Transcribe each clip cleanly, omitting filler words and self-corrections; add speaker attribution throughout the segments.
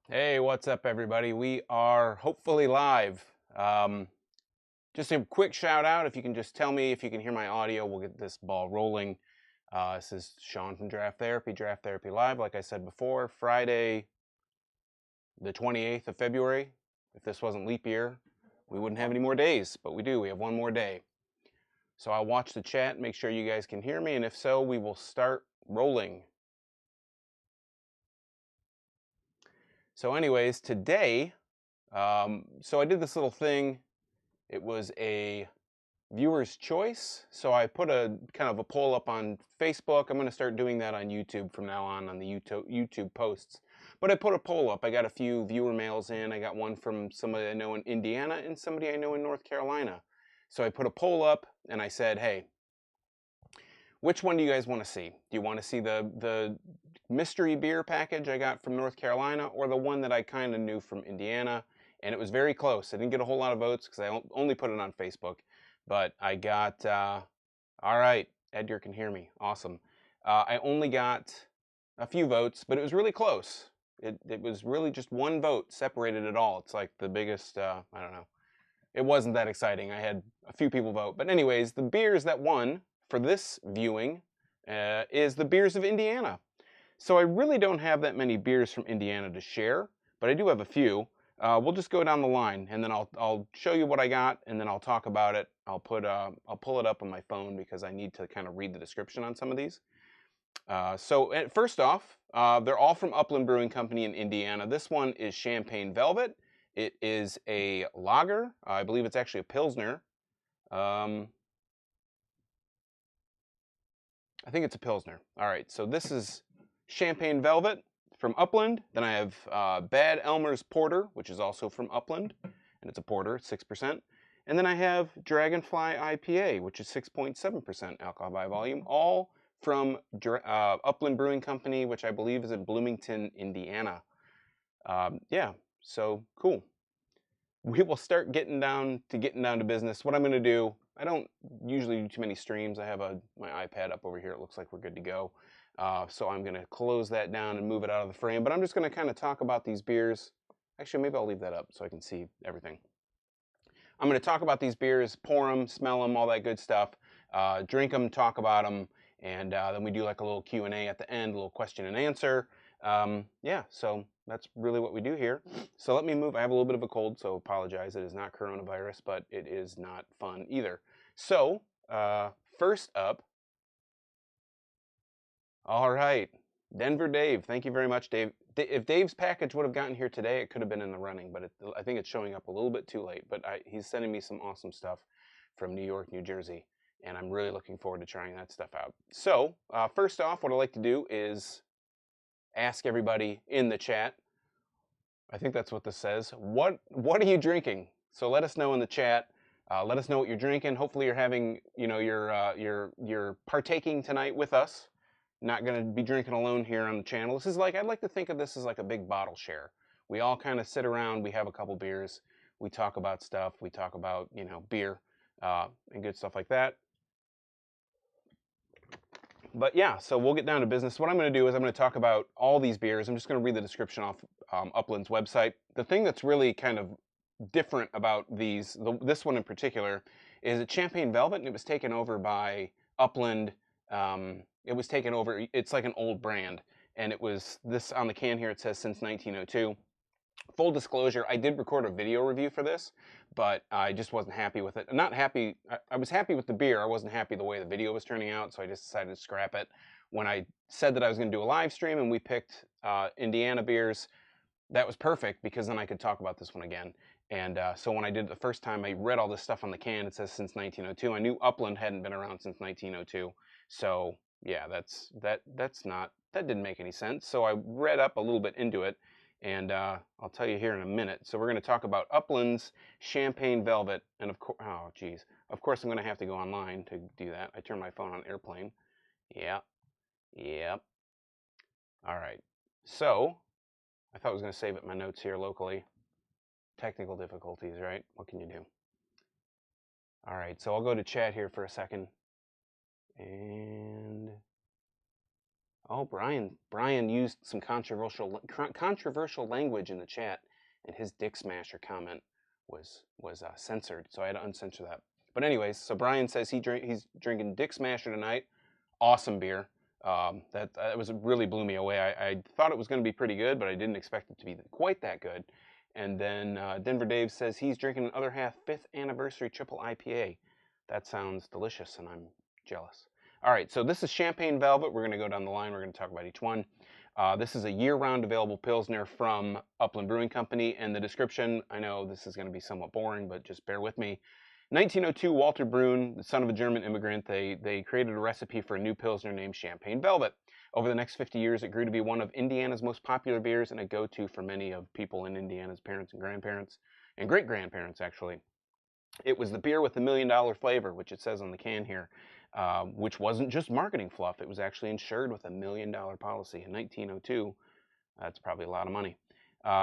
Speaker 1: Hey, what's up, everybody? We are hopefully live. Just a quick shout out. If you can just tell me if you can hear my audio, we'll get this ball rolling. This is Sean from Draft Therapy Live. Like I said before, Friday, the 28th of February. If this wasn't leap year, we wouldn't have any more days, but we do. We have one more day. So I'll watch the chat, make sure you guys can hear me, and if so, we will start rolling. So, anyways, today, so I did this little thing. It was a viewer's choice. So I put a kind of a poll up on Facebook. I'm going to start doing that on YouTube from now on the YouTube posts. But I put a poll up. I got a few viewer mails in. I got one from somebody I know in Indiana and somebody I know in North Carolina. So I put a poll up and I said, hey, which one do you guys want to see? Do you want to see the mystery beer package I got from North Carolina or the one that I kind of knew from Indiana? And it was very close. I didn't get a whole lot of votes because I only put it on Facebook. But I got, all right, Edgar can hear me. Awesome. I only got a few votes, but it was really close. It was really just one vote separated it all. It's like the biggest, I don't know. It wasn't that exciting. I had a few people vote. But anyways, the beers that won for this viewing is the beers of Indiana. So I really don't have that many beers from Indiana to share, but I do have a few. We'll just go down the line, and then I'll show you what I got, and then I'll talk about it. I'll pull it up on my phone because I need to kind of read the description on some of these. So first off, they're all from Upland Brewing Company in Indiana. This one is Champagne Velvet. It is a lager. I believe it's actually a Pilsner. I think it's a Pilsner. All right, so this is Champagne Velvet from Upland. Then I have Bad Elmer's Porter, which is also from Upland, and it's a porter, 6%. And then I have Dragonfly IPA, which is 6.7% alcohol by volume, all from Upland Brewing Company, which I believe is in Bloomington, Indiana. Yeah, so cool. We will start getting down to business. What I'm going to do, I don't usually do too many streams. I have my iPad up over here. It looks like we're good to go. So I'm going to close that down and move it out of the frame. But I'm just going to kind of talk about these beers. Actually, maybe I'll leave that up so I can see everything. I'm going to talk about these beers, pour them, smell them, all that good stuff. Drink them, talk about them, and then we do like a little Q&A at the end, a little question and answer. Yeah, so that's really what we do here. So let me move. I have a little bit of a cold, so apologize. It is not coronavirus, but it is not fun either. So first up, all right, Denver Dave. Thank you very much, Dave. If Dave's package would have gotten here today, it could have been in the running, but I think it's showing up a little bit too late. But he's sending me some awesome stuff from New York, New Jersey, and I'm really looking forward to trying that stuff out. So first off, what I like to do is ask everybody in the chat. I think that's what this says. What are you drinking? So let us know in the chat. Let us know what you're drinking. Hopefully you're having, you're partaking tonight with us. Not going to be drinking alone here on the channel. This is like, I'd like to think of this as like a big bottle share. We all kind of sit around, we have a couple beers, we talk about stuff, we talk about, beer and good stuff like that. But yeah, so we'll get down to business. What I'm going to do is I'm going to talk about all these beers. I'm just going to read the description off Upland's website. The thing that's really kind of different about this one in particular, is it's Champagne Velvet, and it was taken over by Upland. It was taken over. It's like an old brand, and it was this on the can here. It says since 1902. Full disclosure, I did record a video review for this, but I just wasn't happy with it. Not happy. I was happy with the beer. I wasn't happy the way the video was turning out, so I just decided to scrap it. When I said that I was going to do a live stream and we picked Indiana beers, that was perfect because then I could talk about this one again. And so when I did it the first time, I read all this stuff on the can. It says since 1902. I knew Upland hadn't been around since 1902. So yeah, that didn't make any sense. So I read up a little bit into it, and I'll tell you here in a minute. So we're going to talk about Upland's Champagne Velvet, and of course, oh geez, of course I'm going to have to go online to do that. I turned my phone on airplane. Yeah, yep. All right. So I thought I was going to save it my notes here locally. Technical difficulties, right? What can you do? All right, so I'll go to chat here for a second. And Oh, Brian used some controversial language in the chat, and his Dick Smasher comment was censored, so I had to uncensor that. But anyways, so Brian says he's drinking Dick Smasher tonight. Awesome beer. That was really blew me away. I thought it was going to be pretty good, but I didn't expect it to be quite that good. And then Denver Dave says he's drinking an other half 5th anniversary triple IPA. That sounds delicious, and I'm jealous. All right, so this is Champagne Velvet. We're going to go down the line. We're going to talk about each one. This is a year-round available Pilsner from Upland Brewing Company, and the description, I know this is going to be somewhat boring, but just bear with me. 1902, Walter Brunn, the son of a German immigrant, they created a recipe for a new Pilsner named Champagne Velvet. Over the next 50 years, it grew to be one of Indiana's most popular beers and a go-to for many of people in Indiana's parents and grandparents, and great-grandparents, actually. It was the beer with the $1 million flavor, which it says on the can here, which wasn't just marketing fluff. It was actually insured with a $1 million policy in 1902. That's probably a lot of money.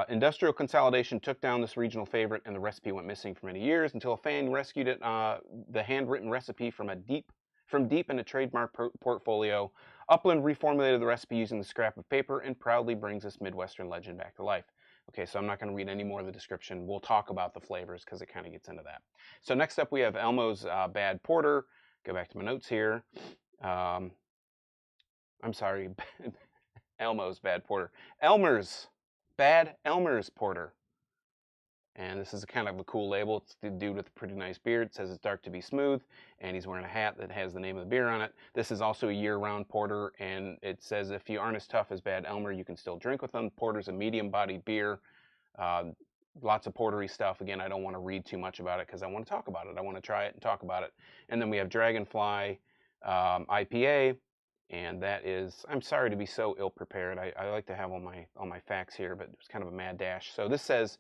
Speaker 1: Industrial consolidation took down this regional favorite, and the recipe went missing for many years until a fan rescued it. The handwritten recipe from deep in a trademark portfolio. Upland reformulated the recipe using the scrap of paper and proudly brings this Midwestern legend back to life. Okay, so I'm not going to read any more of the description. We'll talk about the flavors because it kind of gets into that. So next up we have Elmo's Bad Porter. Go back to my notes here. I'm sorry, Elmo's Bad Porter. Elmer's Porter. And this is kind of a cool label. It's the dude with a pretty nice beard. It says it's dark to be smooth, and he's wearing a hat that has the name of the beer on it. This is also a year-round porter, and it says if you aren't as tough as Bad Elmer, you can still drink with them. Porter's a medium-bodied beer. Lots of portery stuff. Again, I don't want to read too much about it because I want to talk about it. I want to try it and talk about it. And then we have Dragonfly IPA, and that is, I'm sorry to be so ill-prepared. I like to have all my facts here, but it's kind of a mad dash. So this says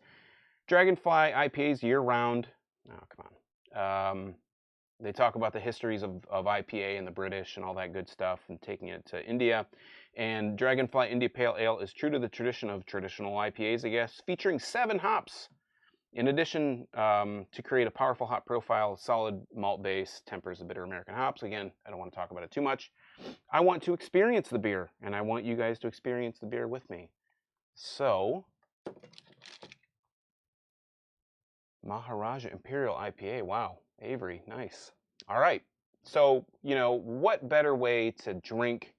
Speaker 1: Dragonfly IPAs year-round. Oh, come on. They talk about the histories of IPA and the British and all that good stuff and taking it to India. And Dragonfly India Pale Ale is true to the tradition of traditional IPAs, I guess, featuring 7 hops. In addition, to create a powerful hop profile, solid malt base tempers the bitter American hops. Again, I don't want to talk about it too much. I want to experience the beer, and I want you guys to experience the beer with me. So, Maharaja Imperial IPA. Wow. Avery, nice. All right. So, what better way to drink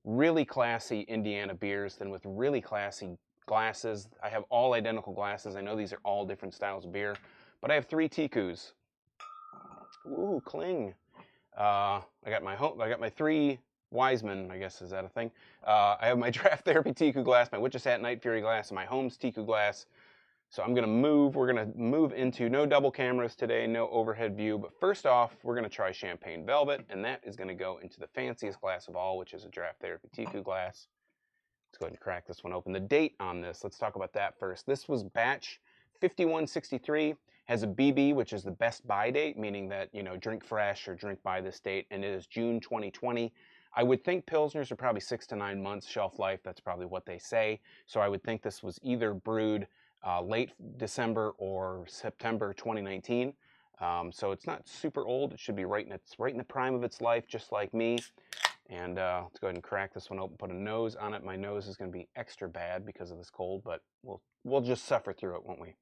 Speaker 1: really classy Indiana beers than with really classy glasses? I have all identical glasses. I know these are all different styles of beer, but I have 3 Tikus. Ooh, cling. I got my 3 Wiseman, I guess, is that a thing? I have my Draft Therapy Tiku glass, my Witch's Hat Night Fury glass, and my Holmes Tiku glass. So we're going to move into no double cameras today, no overhead view. But first off, we're going to try Champagne Velvet, and that is going to go into the fanciest glass of all, which is a Draft Therapy Tiku glass. Let's go ahead and crack this one open. The date on this, let's talk about that first. This was batch 5163, has a BB, which is the best buy date, meaning that, drink fresh or drink by this date, and it is June 2020. I would think Pilsners are probably 6 to 9 months shelf life. That's probably what they say. So I would think this was either brewed late December or September 2019. So it's not super old. It should be right in the prime of its life, just like me. And let's go ahead and crack this one open, put a nose on it. My nose is going to be extra bad because of this cold, but we'll just suffer through it, won't we?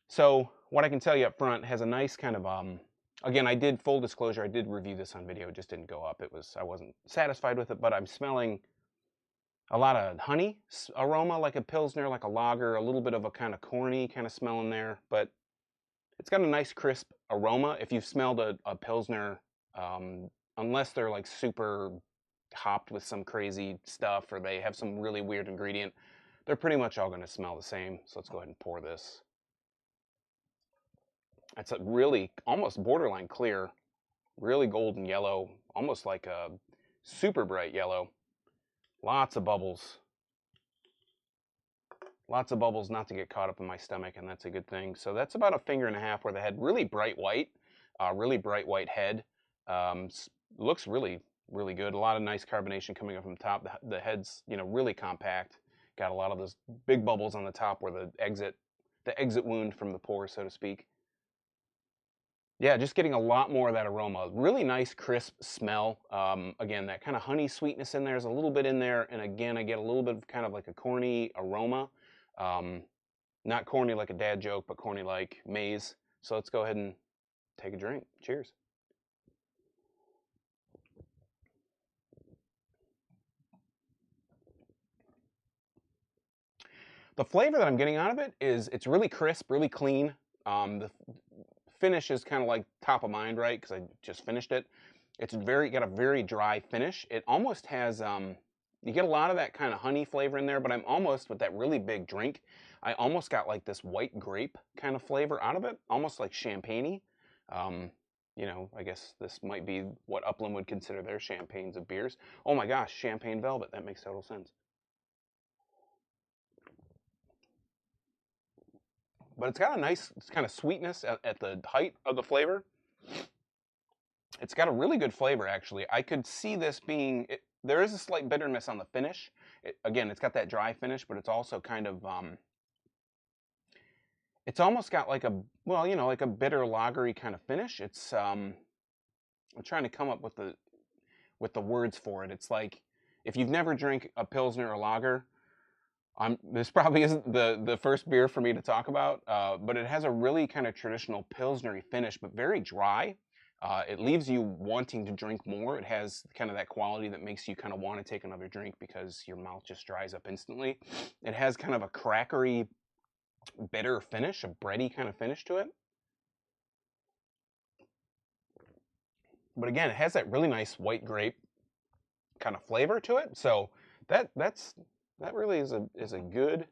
Speaker 1: So what I can tell you up front has a nice kind of, again, full disclosure, I did review this on video. It just didn't go up. I wasn't satisfied with it, but I'm smelling a lot of honey aroma, like a Pilsner, like a lager, a little bit of a kind of corny kind of smell in there, but it's got a nice crisp aroma. If you've smelled a Pilsner, unless they're like super hopped with some crazy stuff or they have some really weird ingredient, they're pretty much all going to smell the same. So let's go ahead and pour this. It's a really almost borderline clear, really golden yellow, almost like a super bright yellow. Lots of bubbles. Lots of bubbles not to get caught up in my stomach, and that's a good thing. So that's about 1.5 fingers where the head, really bright white head. Looks really, really good. A lot of nice carbonation coming up from the top. The head's, really compact. Got a lot of those big bubbles on the top where the exit wound from the pour, so to speak. Yeah, just getting a lot more of that aroma. Really nice, crisp smell. Again, that kind of honey sweetness in there is a little bit in there. And again, I get a little bit of kind of like a corny aroma. Um, Not corny like a dad joke, but corny like maize. So let's go ahead and take a drink. Cheers. The flavor that I'm getting out of it is it's really crisp, really clean. The finish is kind of like top of mind, right? Because I just finished it. It's got a very dry finish. It almost has you get a lot of that kind of honey flavor in there, but I'm almost with that really big drink. I almost got like this white grape kind of flavor out of it, almost like champagne-y. Um, I guess this might be what Upland would consider their champagnes of beers. Oh my gosh, champagne velvet. That makes total sense. But it's got a nice kind of sweetness at the height of the flavor. It's got a really good flavor, actually. I could see this being. There is a slight bitterness on the finish. Again, it's got that dry finish, but it's also kind of. It's almost got like like a bitter lagery kind of finish. I'm trying to come up with the words for it. It's like if you've never drank a Pilsner or lager, this probably isn't the first beer for me to talk about, but it has a really kind of traditional Pilsnery finish, but very dry. It leaves you wanting to drink more. It has kind of that quality that makes you kind of want to take another drink because your mouth just dries up instantly. It has kind of a crackery, bitter finish, a bready kind of finish to it. But again, it has that really nice white grape kind of flavor to it. So that really is a good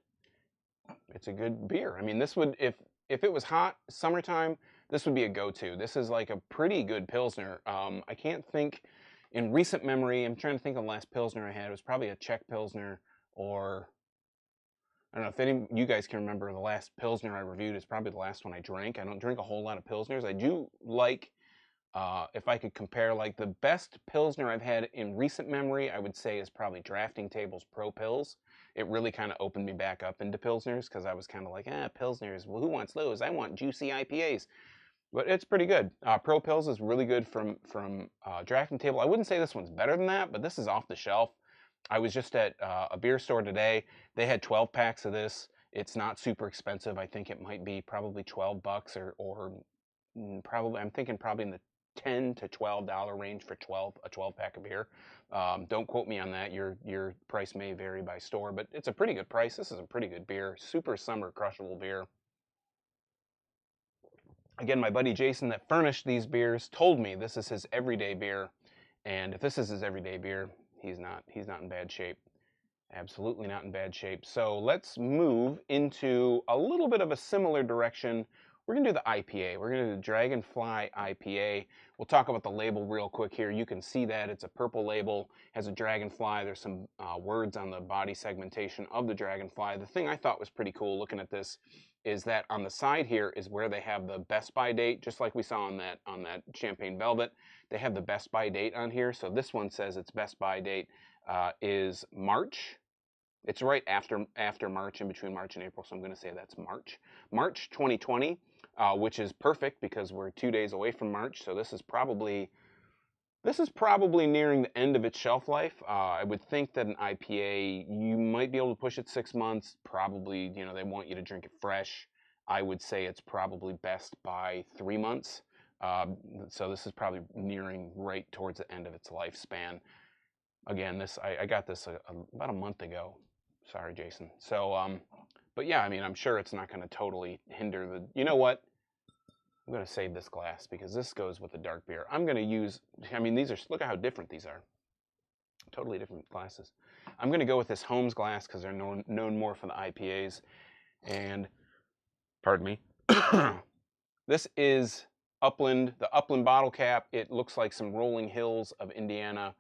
Speaker 1: it's a good beer. I mean, this would if it was hot summertime, this would be a go-to. This is like a pretty good pilsner. I can't think in recent memory. I'm trying to think of the last pilsner I had. It was probably a Czech pilsner, or I don't know if any of you guys can remember the last pilsner I reviewed. Is probably the last one I drank. I don't drink a whole lot of pilsners. I do like. If I could compare, like the best Pilsner I've had in recent memory, I would say is probably Drafting Table's Pro Pils. It really kind of opened me back up into Pilsners because I was kind of like, Pilsners, well, who wants those? I want juicy IPAs. But it's pretty good. Pro Pils is really good from Drafting Table. I wouldn't say this one's better than that, but this is off the shelf. I was just at a beer store today. They had 12 packs of this. It's not super expensive. I think it might be probably $12 or probably I'm thinking probably in the $10 to $12 range for a 12 pack of beer. Don't quote me on that. Your price may vary by store, but it's a pretty good price. This is a pretty good beer. Super summer crushable beer. Again, my buddy Jason that furnished these beers told me this is his everyday beer, and if this is his everyday beer, he's not in bad shape. Absolutely not in bad shape. So let's move into a little bit of a similar direction. We're going to do the IPA. We're going to do the Dragonfly IPA. We'll talk about the label real quick here. You can see that it's a purple label, has a dragonfly. There's some words on the body segmentation of the dragonfly. The thing I thought was pretty cool looking at this is that on the side here is where they have the best by date, just like we saw on that Champagne Velvet. They have the best by date on here. So this one says its best by date is March. It's right after March, in between March and April, so I'm going to say that's March 2020, which is perfect because we're 2 days away from March. So this is probably nearing the end of its shelf life. I would think that an IPA, you might be able to push it 6 months. Probably, they want you to drink it fresh. I would say it's probably best by 3 months. So this is probably nearing right towards the end of its lifespan. Again, I got this about a month ago. Sorry, Jason. So, but yeah, I mean, I'm sure it's not going to totally hinder the. You know what? I'm going to save this glass because this goes with the dark beer. I'm going to use. I mean, look at how different these are. Totally different glasses. I'm going to go with this Holmes glass because they're known more for the IPAs. And, pardon me. This is Upland, the Upland bottle cap. It looks like some rolling hills of Indiana.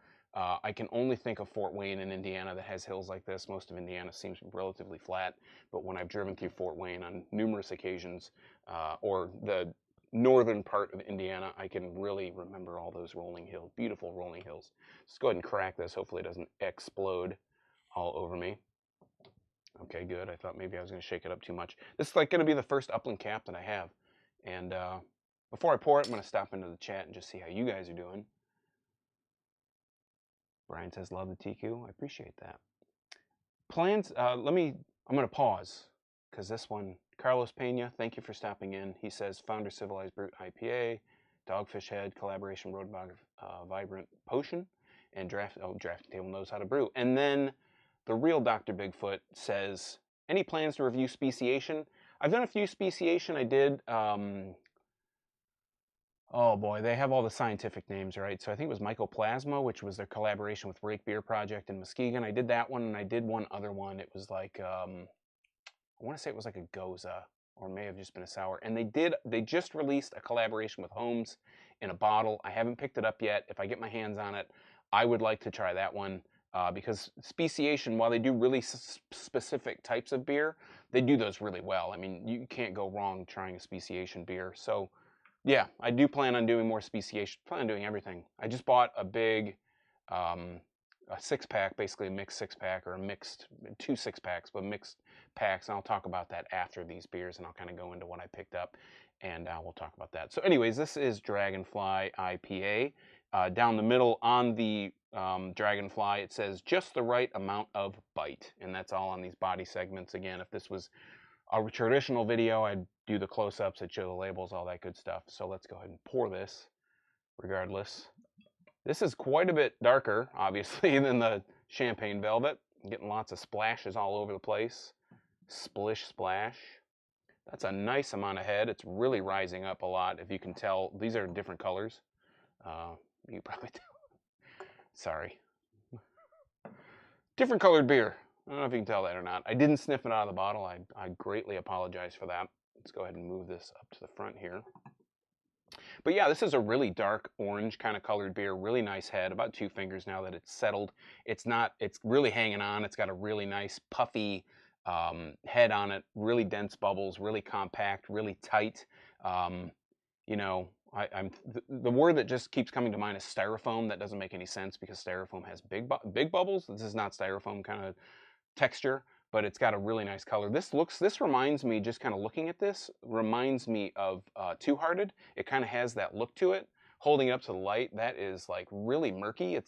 Speaker 1: I can only think of Fort Wayne in Indiana that has hills like this. Most of Indiana seems relatively flat, but when I've driven through Fort Wayne on numerous occasions, or the northern part of Indiana, I can really remember all those rolling hills, beautiful rolling hills. Let's go ahead and crack this. Hopefully it doesn't explode all over me. Okay, good. I thought maybe I was going to shake it up too much. This is like going to be the first Upland cap that I have, and Before I pour it, I'm going to stop into the chat and just see how you guys are doing. Brian says, love the TQ. I appreciate that. Plans, I'm going to pause because this one, Carlos Pena, thank you for stopping in. He says, Founder Civilized Brute IPA, Dogfish Head, Collaboration Roadbog Vibrant Potion, and Drafting Table Knows How to Brew. And then the real Dr. Bigfoot says, any plans to review speciation? I've done a few speciation. I did, oh boy, they have all the scientific names, right? So I think it was Mycoplasma, which was their collaboration with Rake Beer Project in Muskegon. I did that one, and I did one other one. It was like, I want to say it was like a Goza, or may have just been a sour. And they just released a collaboration with Holmes in a bottle. I haven't picked it up yet. If I get my hands on it, I would like to try that one. Because speciation, while they do really specific types of beer, they do those really well. I mean, you can't go wrong trying a speciation beer. So yeah, I do plan on doing more speciation. Plan on doing everything. I just bought a big, a 6-pack, basically a mixed 6-pack, or a mixed 2 6-packs, but mixed packs. And I'll talk about that after these beers, and I'll kind of go into what I picked up, and we'll talk about that. So, anyways, this is Dragonfly IPA. Down the middle on the Dragonfly, it says just the right amount of bite, and that's all on these body segments. Again, if this was a traditional video, I'd do the close-ups, I'd show the labels, all that good stuff. So let's go ahead and pour this regardless. This is quite a bit darker, obviously, than the Champagne Velvet. I'm getting lots of splashes all over the place. Splish splash. That's a nice amount of head. It's really rising up a lot. If you can tell, these are different colors. You can probably tell. Sorry. Different colored beer. I don't know if you can tell that or not. I didn't sniff it out of the bottle. I greatly apologize for that. Let's go ahead and move this up to the front here. But yeah, this is a really dark orange kind of colored beer. Really nice head. About 2 fingers now that it's settled. It's really hanging on. It's got a really nice puffy head on it. Really dense bubbles. Really compact. Really tight. You know, the word that just keeps coming to mind is styrofoam. That doesn't make any sense because styrofoam has big bubbles. This is not styrofoam kind of texture, but it's got a really nice color. This reminds me, just kind of looking at this, reminds me of Two Hearted. It kind of has that look to it. Holding it up to the light, that is like really murky.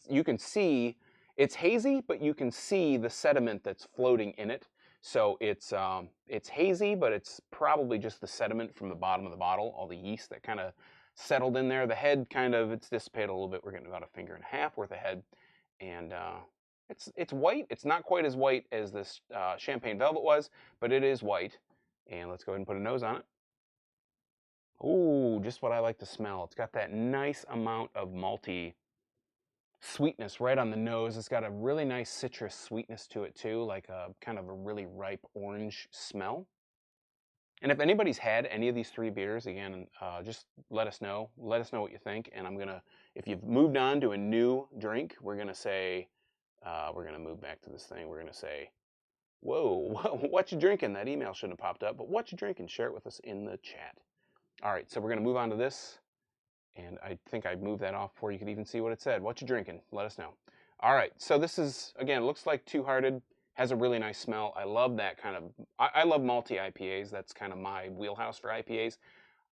Speaker 1: You can see, it's hazy, but you can see the sediment that's floating in it. So it's hazy, but it's probably just the sediment from the bottom of the bottle, all the yeast that kind of settled in there. The head it's dissipated a little bit. We're getting about 1.5 fingers worth of head, and it's white. It's not quite as white as this Champagne Velvet was, but it is white. And let's go ahead and put a nose on it. Ooh, just what I like to smell. It's got that nice amount of malty sweetness right on the nose. It's got a really nice citrus sweetness to it too, like a kind of a really ripe orange smell. And if anybody's had any of these 3 beers, again, just let us know. Let us know what you think. And if you've moved on to a new drink, we're gonna say, we're going to move back to this thing. We're going to say, whoa, what you drinking? That email shouldn't have popped up, but what you drinking? Share it with us in the chat. All right, so we're going to move on to this. And I think I moved that off before you could even see what it said. What you drinking? Let us know. All right, so this is, again, looks like Two Hearted. Has a really nice smell. I love that kind of, I love malty IPAs. That's kind of my wheelhouse for IPAs.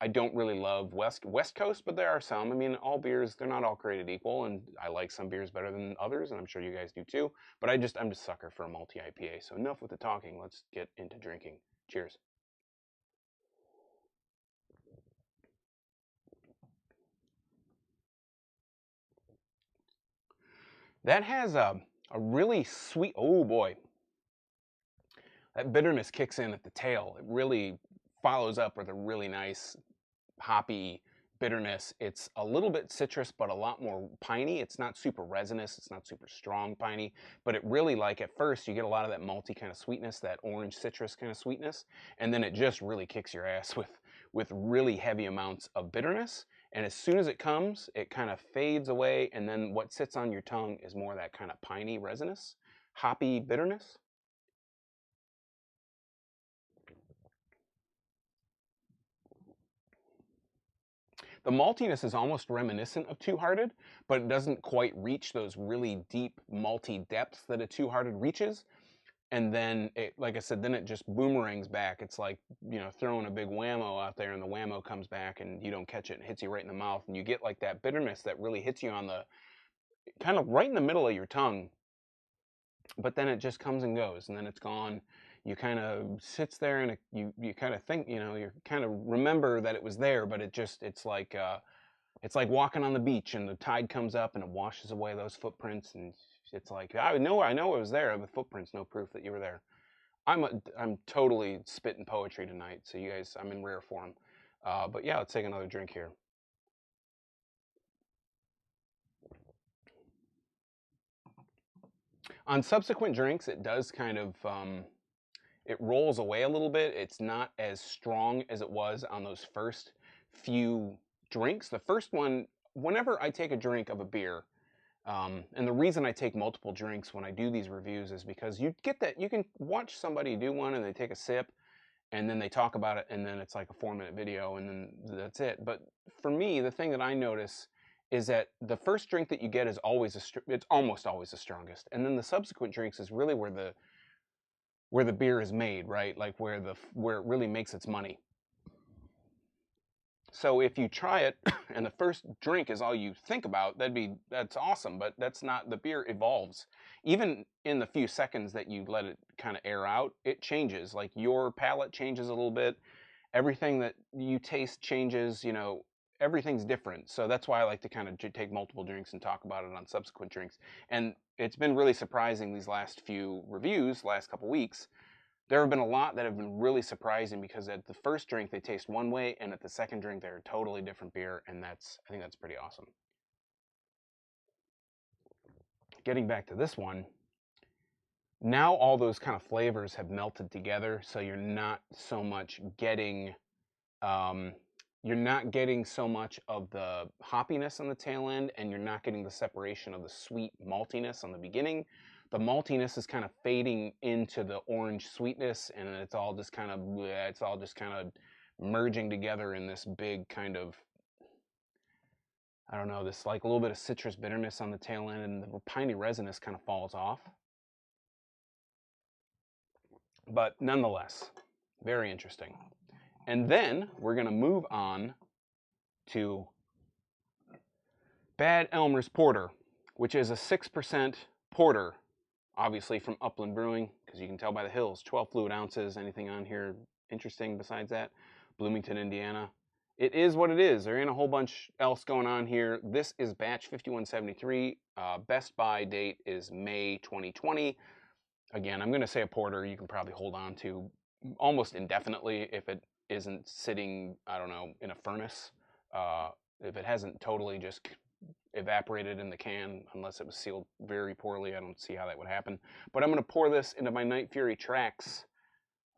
Speaker 1: I don't really love West Coast, but there are some. I mean, all beers, they're not all created equal, and I like some beers better than others, and I'm sure you guys do too. But I'm just a sucker for a malty IPA. So enough with the talking. Let's get into drinking. Cheers. That has a really sweet, oh boy. That bitterness kicks in at the tail. It really follows up with a really nice hoppy bitterness. It's a little bit citrus, but a lot more piney. It's not super resinous. It's not super strong piney, but it really, like, at first you get a lot of that malty kind of sweetness, that orange citrus kind of sweetness, and then it just really kicks your ass with really heavy amounts of bitterness. And as soon as it comes, it kind of fades away, and then what sits on your tongue is more that kind of piney, resinous, hoppy bitterness. The maltiness is almost reminiscent of Two Hearted, but it doesn't quite reach those really deep malty depths that a Two Hearted reaches. and then it, like I said, then it just boomerangs back. It's like, you know, throwing a big whammo out there, and the whammo comes back and you don't catch it and hits you right in the mouth, and you get like that bitterness that really hits you on the kind of right in the middle of your tongue, but then it just comes and goes, and then it's gone. You kind of sits there, and you kind of think, you know, you kind of remember that it was there, but it's like walking on the beach, and the tide comes up and it washes away those footprints, and it's like I know it was there. The footprints, no proof that you were there. I'm totally spitting poetry tonight, so you guys, I'm in rare form. But yeah, let's take another drink here. On subsequent drinks, it does kind of it rolls away a little bit. It's not as strong as it was on those first few drinks. The first one, whenever I take a drink of a beer, and the reason I take multiple drinks when I do these reviews is because you get that, you can watch somebody do one and they take a sip and then they talk about it, and then it's like a 4-minute video, and then that's it. But for me, the thing that I notice is that the first drink that you get is always it's almost always the strongest, and then the subsequent drinks is really where the beer is made, right? Like where it really makes its money. So if you try it and the first drink is all you think about, that's awesome, but that's not, the beer evolves. Even in the few seconds that you let it kind of air out, it changes. Like your palate changes a little bit. Everything that you taste changes, you know, everything's different. So that's why I like to kind of take multiple drinks and talk about it on subsequent drinks. And it's been really surprising these last few reviews, last couple weeks. There have been a lot that have been really surprising because at the first drink they taste one way, and at the second drink they're a totally different beer, and I think that's pretty awesome. Getting back to this one, now all those kind of flavors have melted together, so you're not so much getting so much of the hoppiness on the tail end, and you're not getting the separation of the sweet maltiness on the beginning. The maltiness is kind of fading into the orange sweetness, and it's all just kind of merging together in this big kind of, I don't know, this like a little bit of citrus bitterness on the tail end, and the piney resinous kind of falls off. But nonetheless, very interesting. And then we're going to move on to Bad Elmer's Porter, which is a 6% porter, obviously from Upland Brewing, because you can tell by the hills. 12 fluid ounces. Anything on here interesting besides that? Bloomington, Indiana. It is what it is. There ain't a whole bunch else going on here. This is batch 5173. Best buy date is May 2020. Again, I'm going to say a porter you can probably hold on to almost indefinitely if it isn't sitting, I don't know, in a furnace. If it hasn't totally just evaporated in the can, unless it was sealed very poorly, I don't see how that would happen. But I'm going to pour this into my Night Fury Tracks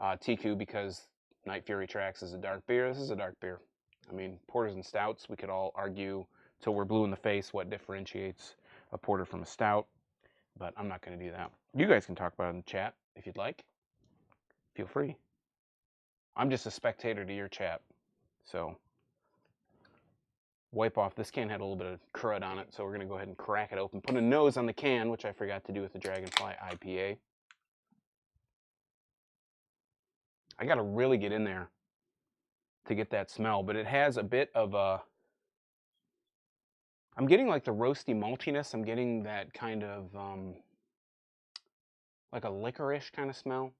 Speaker 1: TQ, because Night Fury Tracks is a dark beer. This is a dark beer. I mean, porters and stouts, we could all argue till we're blue in the face what differentiates a porter from a stout, but I'm not going to do that. You guys can talk about it in the chat if you'd like. Feel free. I'm just a spectator to your chat, so wipe off. This can had a little bit of crud on it, so we're going to go ahead and crack it open. Put a nose on the can, which I forgot to do with the Dragonfly IPA. I got to really get in there to get that smell, but it has a bit of a, I'm getting like the roasty maltiness. I'm getting that kind of like a licorice kind of smell.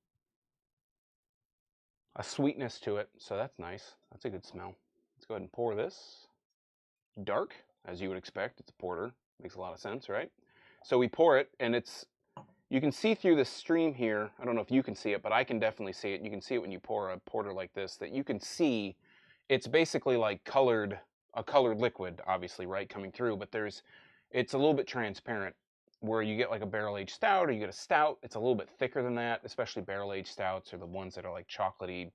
Speaker 1: A sweetness to it, so that's nice. That's a good smell. Let's go ahead and pour this. Dark, as you would expect. It's a porter. Makes a lot of sense, right? So we pour it, and you can see through the stream here. I don't know if you can see it, but I can definitely see it. You can see it when you pour a porter like this, that you can see it's basically like a colored liquid, obviously, right, coming through, but it's a little bit transparent. Where you get like a barrel-aged stout or you get a stout, it's a little bit thicker than that, especially barrel-aged stouts are the ones that are like chocolatey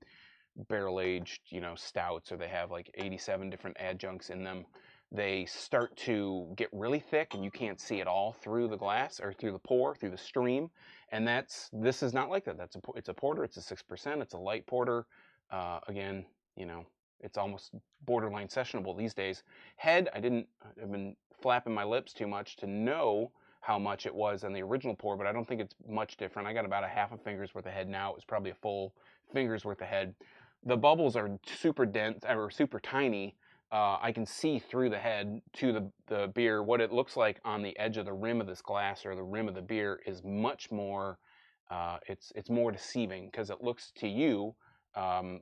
Speaker 1: barrel-aged, you know, stouts, or they have like 87 different adjuncts in them. They start to get really thick and you can't see it all through the glass or through the pour, through the stream. And this is not like that. It's a porter, it's a 6%, it's a light porter. Again, you know, it's almost borderline sessionable these days. I've been flapping my lips too much to know how much it was on the original pour, but I don't think it's much different. I got about a half a finger's worth of head now. It was probably a full finger's worth of head. The bubbles are super dense, or super tiny. I can see through the head to the beer. What it looks like on the edge of the rim of this glass or the rim of the beer is much more, it's more deceiving, because it looks to you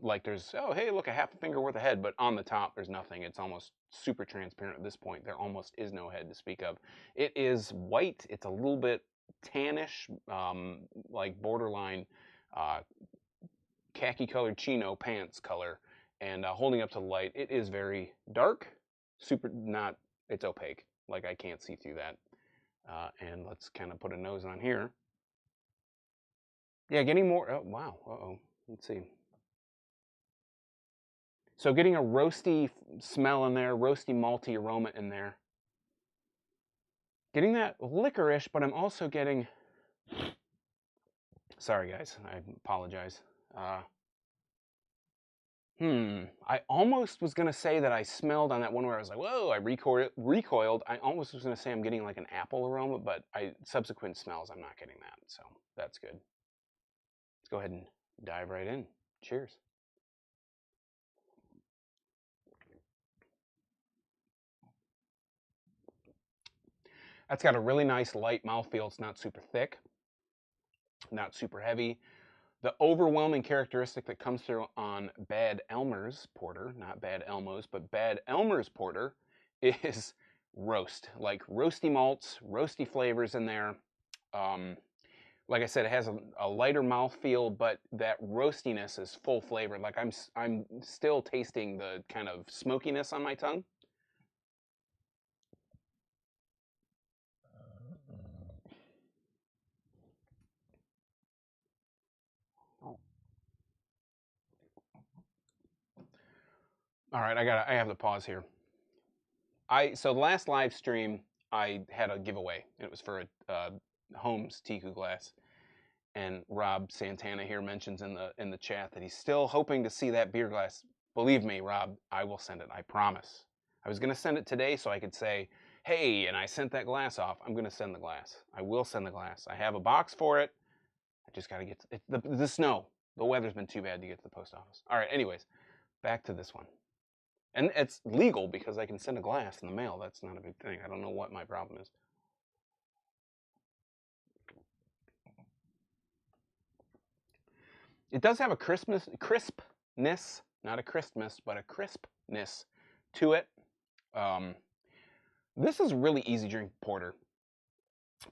Speaker 1: like there's, oh, hey, look, a half a finger worth of head, but on the top there's nothing. It's almost super transparent at this point. There almost is no head to speak of. It is white. It's a little bit tannish, like borderline khaki colored chino pants color, and holding up to the light, it is very dark, super not, it's opaque, like I can't see through that. And let's kind of put a nose on here. Yeah, getting more, oh wow, uh-oh, let's see. So getting a roasty smell in there, roasty malty aroma in there. Getting that licorice, but I'm also getting, sorry guys, I apologize. I almost was going to say that I smelled on that one where I was like, whoa, I recoiled. I almost was going to say I'm getting like an apple aroma, but subsequent smells, I'm not getting that. So that's good. Let's go ahead and dive right in. Cheers. That's got a really nice light mouthfeel. It's not super thick, not super heavy. The overwhelming characteristic that comes through on Bad Elmer's porter, not Bad Elmo's, but Bad Elmer's porter, is roast. Like roasty malts, roasty flavors in there. Like I said, it has a lighter mouthfeel, but that roastiness is full flavored. Like I'm still tasting the kind of smokiness on my tongue. All right, I have the pause here. So the last live stream I had a giveaway. It was for a Holmes Tiku glass, and Rob Santana here mentions in the chat that he's still hoping to see that beer glass. Believe me, Rob, I will send it. I promise. I was gonna send it today so I could say, hey, and I sent that glass off. I'm gonna send the glass. I will send the glass. I have a box for it. I just gotta get the snow. The weather's been too bad to get to the post office. All right. Anyways, back to this one. And it's legal because I can send a glass in the mail. That's not a big thing. I don't know what my problem is. It does have a crispness, not a Christmas, but a crispness to it. This is really easy drink porter.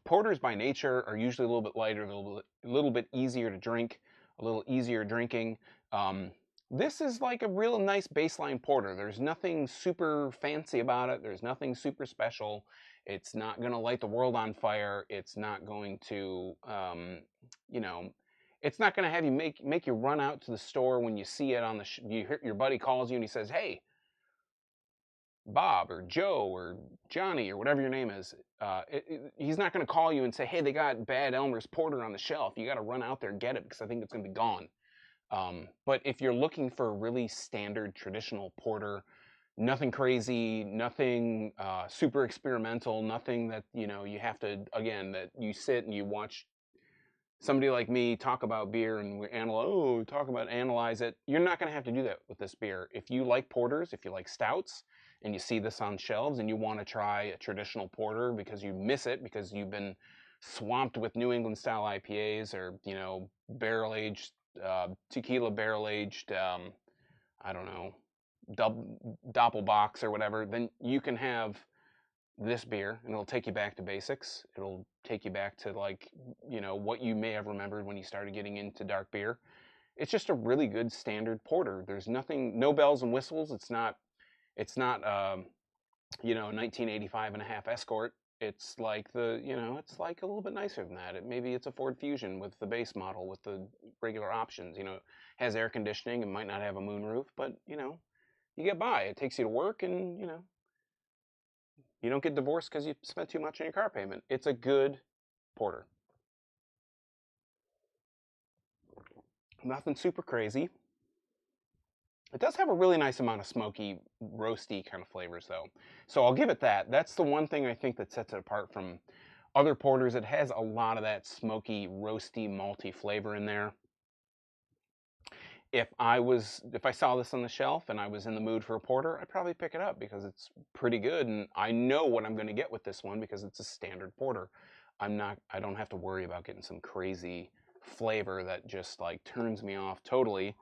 Speaker 1: Porters by nature are usually a little bit lighter, a little bit easier to drink, a little easier drinking. This is like a real nice baseline porter. There's nothing super fancy about it. There's nothing super special. It's not going to light the world on fire. It's not going to, you know, it's not going to have you make you run out to the store when you see it on your buddy calls you and he says, hey, Bob or Joe or Johnny or whatever your name is. He's not going to call you and say, hey, they got Bad Elmer's porter on the shelf. You got to run out there and get it because I think it's going to be gone. But if you're looking for a really standard traditional porter, nothing crazy, nothing super experimental, nothing that, you know, you have to, again, that you sit and you watch somebody like me talk about beer and we analyze it. You're not going to have to do that with this beer. If you like porters, if you like stouts, and you see this on shelves and you want to try a traditional porter because you miss it because you've been swamped with New England style IPAs or, you know, barrel-aged tequila barrel-aged, I don't know, Doppelbox or whatever, then you can have this beer and it'll take you back to basics. It'll take you back to, like, you know, what you may have remembered when you started getting into dark beer. It's just a really good standard porter. There's nothing, no bells and whistles. It's not you know, 1985 and a half Escort. It's like it's like a little bit nicer than that. Maybe it's a Ford Fusion with the base model with the regular options. You know, has air conditioning and might not have a moonroof, but you know, you get by. It takes you to work, and you know, you don't get divorced because you spent too much on your car payment. It's a good porter. Nothing super crazy. It does have a really nice amount of smoky, roasty kind of flavors, though. So I'll give it that. That's the one thing I think that sets it apart from other porters, it has a lot of that smoky, roasty, malty flavor in there. If I saw this on the shelf and I was in the mood for a porter, I'd probably pick it up because it's pretty good, and I know what I'm going to get with this one because it's a standard porter. I don't have to worry about getting some crazy flavor that just like turns me off totally.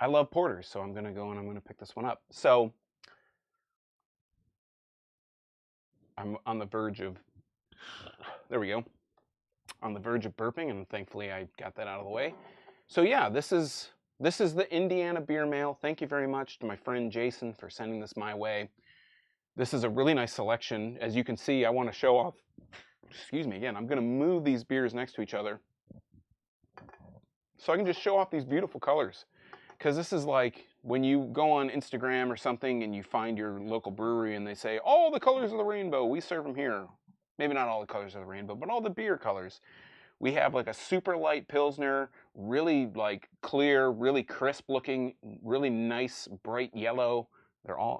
Speaker 1: I love porters, so I'm going to go and I'm going to pick this one up. So I'm on the verge of, there we go, on the verge of burping, and thankfully I got that out of the way. So yeah, this is the Indiana Beer Mail. Thank you very much to my friend Jason for sending this my way. This is a really nice selection. As you can see, I want to show off, excuse me again, I'm going to move these beers next to each other so I can just show off these beautiful colors. Because this is like when you go on Instagram or something and you find your local brewery and they say, all the colors of the rainbow, we serve them here. Maybe not all the colors of the rainbow, but all the beer colors. We have like a super light Pilsner, really like clear, really crisp looking, really nice bright yellow.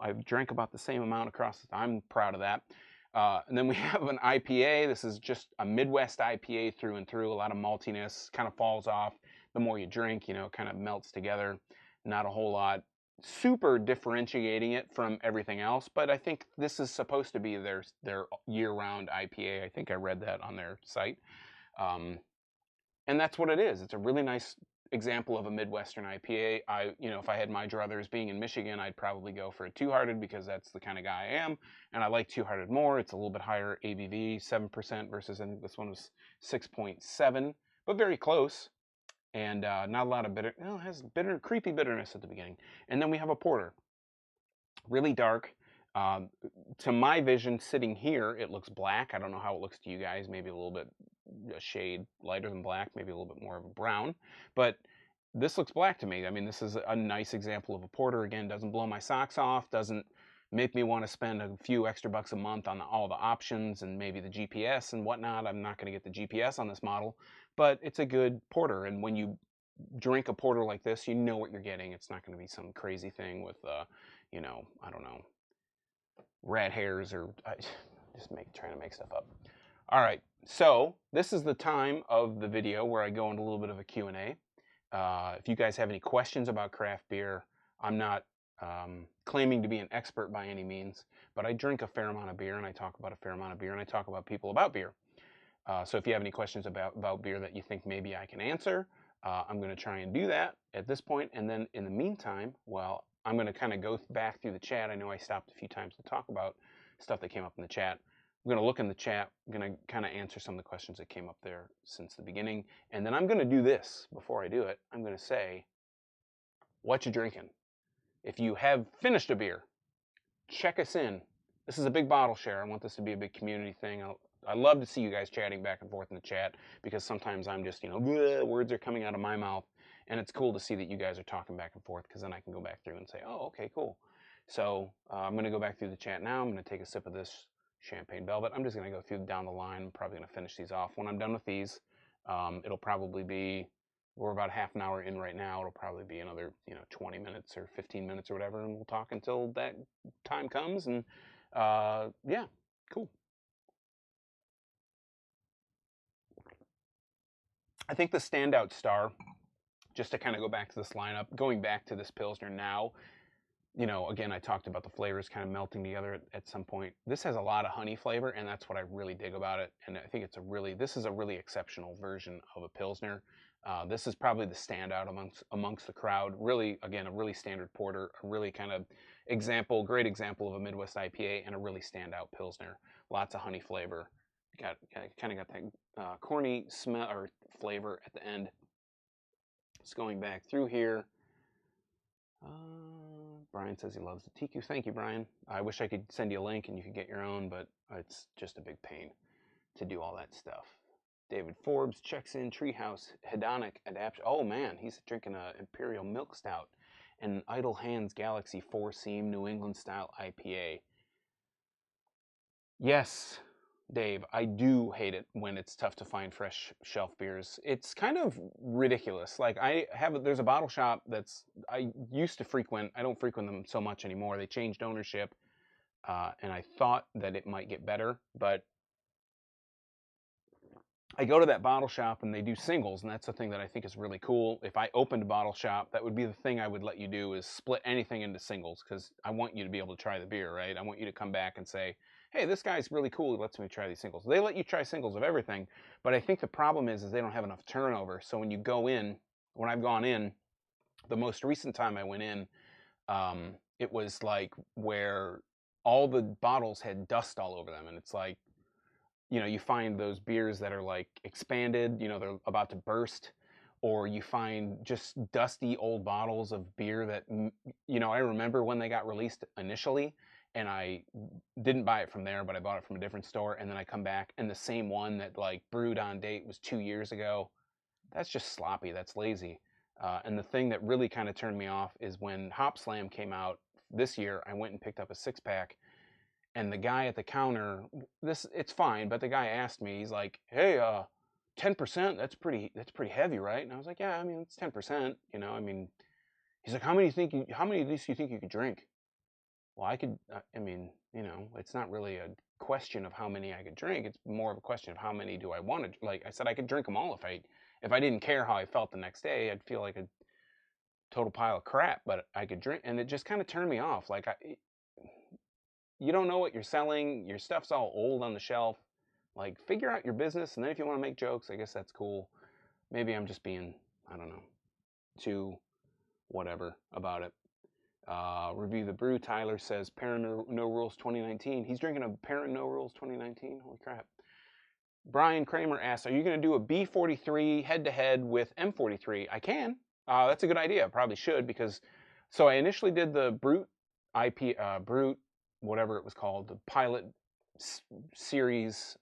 Speaker 1: I've drank about the same amount across, I'm proud of that. And then we have an IPA. This is just a Midwest IPA through and through, a lot of maltiness, kind of falls off the more you drink, you know, kind of melts together. Not a whole lot super differentiating it from everything else, but I think this is supposed to be their year-round IPA. I think I read that on their site. And that's what it is. It's a really nice example of a Midwestern IPA. If I had my druthers being in Michigan, I'd probably go for a Two Hearted because that's the kind of guy I am. And I like Two Hearted more. It's a little bit higher ABV, 7% versus I think this one was 6.7, but very close. And not a lot of bitter. Well, it has creepy bitterness at the beginning. And then we have a porter. Really dark. To my vision, sitting here, it looks black. I don't know how it looks to you guys. Maybe a little bit a shade lighter than black, maybe a little bit more of a brown. But this looks black to me. I mean, this is a nice example of a porter. Again, doesn't blow my socks off, doesn't make me want to spend a few extra bucks a month on all the options and maybe the GPS and whatnot. I'm not going to get the GPS on this model, but it's a good porter. And when you drink a porter like this, you know what you're getting. It's not going to be some crazy thing with, I don't know, rat hairs or just trying to make stuff up. All right, so this is the time of the video where I go into a little bit of a Q&A. If you guys have any questions about craft beer, I'm not claiming to be an expert by any means, but I drink a fair amount of beer and I talk about a fair amount of beer and I talk about people about beer. So if you have any questions about beer that you think maybe I can answer, I'm going to try and do that at this point. And then in the meantime, well, I'm going to kind of go back through the chat. I know I stopped a few times to talk about stuff that came up in the chat. I'm going to look in the chat. I'm going to kind of answer some of the questions that came up there since the beginning. And then I'm going to do this before I do it. I'm going to say, what you drinking? If you have finished a beer, check us in. This is a big bottle share. I want this to be a big community thing. I love to see you guys chatting back and forth in the chat because sometimes I'm just, words are coming out of my mouth. And it's cool to see that you guys are talking back and forth because then I can go back through and say, oh, okay, cool. So I'm going to go back through the chat now. I'm going to take a sip of this Champagne Velvet. I'm just going to go through down the line. I'm probably going to finish these off. When I'm done with these, it'll probably be, we're about half an hour in right now. It'll probably be another 20 minutes or 15 minutes or whatever, and we'll talk until that time comes. And yeah, cool. I think the standout star, just to kind of go back to this lineup, going back to this Pilsner now, again, I talked about the flavors kind of melting together at some point. This has a lot of honey flavor, and that's what I really dig about it. And I think this is a really exceptional version of a Pilsner. This is probably the standout amongst the crowd. Really, again, a really standard porter, a really kind of great example of a Midwest IPA, and a really standout Pilsner. Lots of honey flavor. Kind of got that corny smell or flavor at the end. Just going back through here. Brian says he loves the TQ. Thank you, Brian. I wish I could send you a link and you could get your own, but it's just a big pain to do all that stuff. David Forbes checks in. Treehouse Hedonic Adaptation. Oh man, he's drinking a Imperial Milk Stout and Idle Hands Galaxy 4-Seam New England style IPA. Yes, Dave, I do hate it when it's tough to find fresh shelf beers. It's kind of ridiculous. Like there's a bottle shop I used to frequent. I don't frequent them so much anymore. They changed ownership, and I thought that it might get better, but I go to that bottle shop and they do singles, and that's the thing that I think is really cool. If I opened a bottle shop, that would be the thing I would let you do, is split anything into singles, because I want you to be able to try the beer, right? I want you to come back and say, hey, this guy's really cool. He lets me try these singles. They let you try singles of everything, but I think the problem is they don't have enough turnover. So when you go in, when I've gone in, the most recent time I went in, it was like where all the bottles had dust all over them, and it's like, you find those beers that are like expanded, they're about to burst, or you find just dusty old bottles of beer that, I remember when they got released initially, and I didn't buy it from there, but I bought it from a different store, and then I come back and the same one that like brewed on date was 2 years ago. That's just sloppy. That's lazy. And the thing that really kind of turned me off is when Hop Slam came out this year, I went and picked up a 6-pack, and the guy at the counter, it's fine, but the guy asked me, he's like, hey, 10%, that's pretty heavy, right? And I was like, yeah, I mean, it's 10%, I mean, he's like, how many of these do you think you could drink? Well, I mean, it's not really a question of how many I could drink. It's more of a question of how many do I want to, like I said, I could drink them all. If I didn't care how I felt the next day, I'd feel like a total pile of crap, but I could drink, and it just kind of turned me off. Like, you don't know what you're selling. Your stuff's all old on the shelf. Like, figure out your business, and then if you want to make jokes, I guess that's cool. Maybe I'm just being, I don't know, too whatever about it. Review the Brew. Tyler says, Parent No Rules 2019. He's drinking a Parent No Rules 2019. Holy crap. Brian Kramer asks, are you going to do a B43 head-to-head with M43? I can. That's a good idea. I probably should, because, so I initially did the Brute Brute, whatever it was called, the pilot series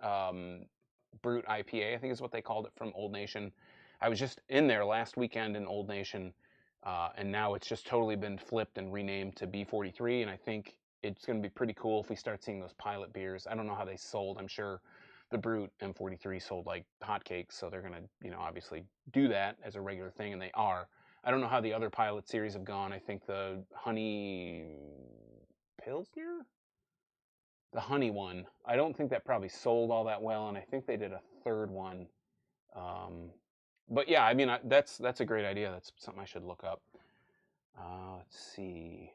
Speaker 1: Brute IPA, I think is what they called it, from Old Nation. I was just in there last weekend in Old Nation, and now it's just totally been flipped and renamed to B43, and I think it's going to be pretty cool if we start seeing those pilot beers. I don't know how they sold. I'm sure the Brute M43 sold like hotcakes, so they're going to, obviously do that as a regular thing, and they are. I don't know how the other pilot series have gone. I think the Honey Pilsner? The honey one, I don't think that probably sold all that well, and I think they did a third one. But yeah, I mean, that's a great idea. That's something I should look up. Let's see.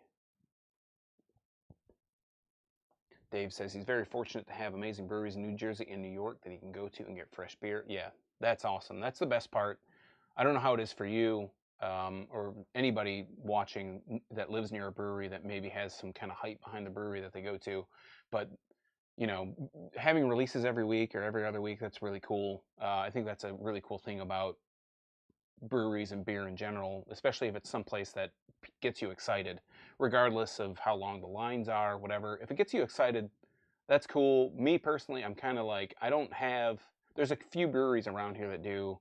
Speaker 1: Dave says he's very fortunate to have amazing breweries in New Jersey and New York that he can go to and get fresh beer. Yeah, that's awesome. That's the best part. I don't know how it is for you, or anybody watching that lives near a brewery that maybe has some kind of hype behind the brewery that they go to, but having releases every week or every other week, that's really cool. I think that's a really cool thing about breweries and beer in general, especially if it's someplace that gets you excited, regardless of how long the lines are, whatever. If it gets you excited, that's cool. Me personally, I'm kind of like, there's a few breweries around here that do,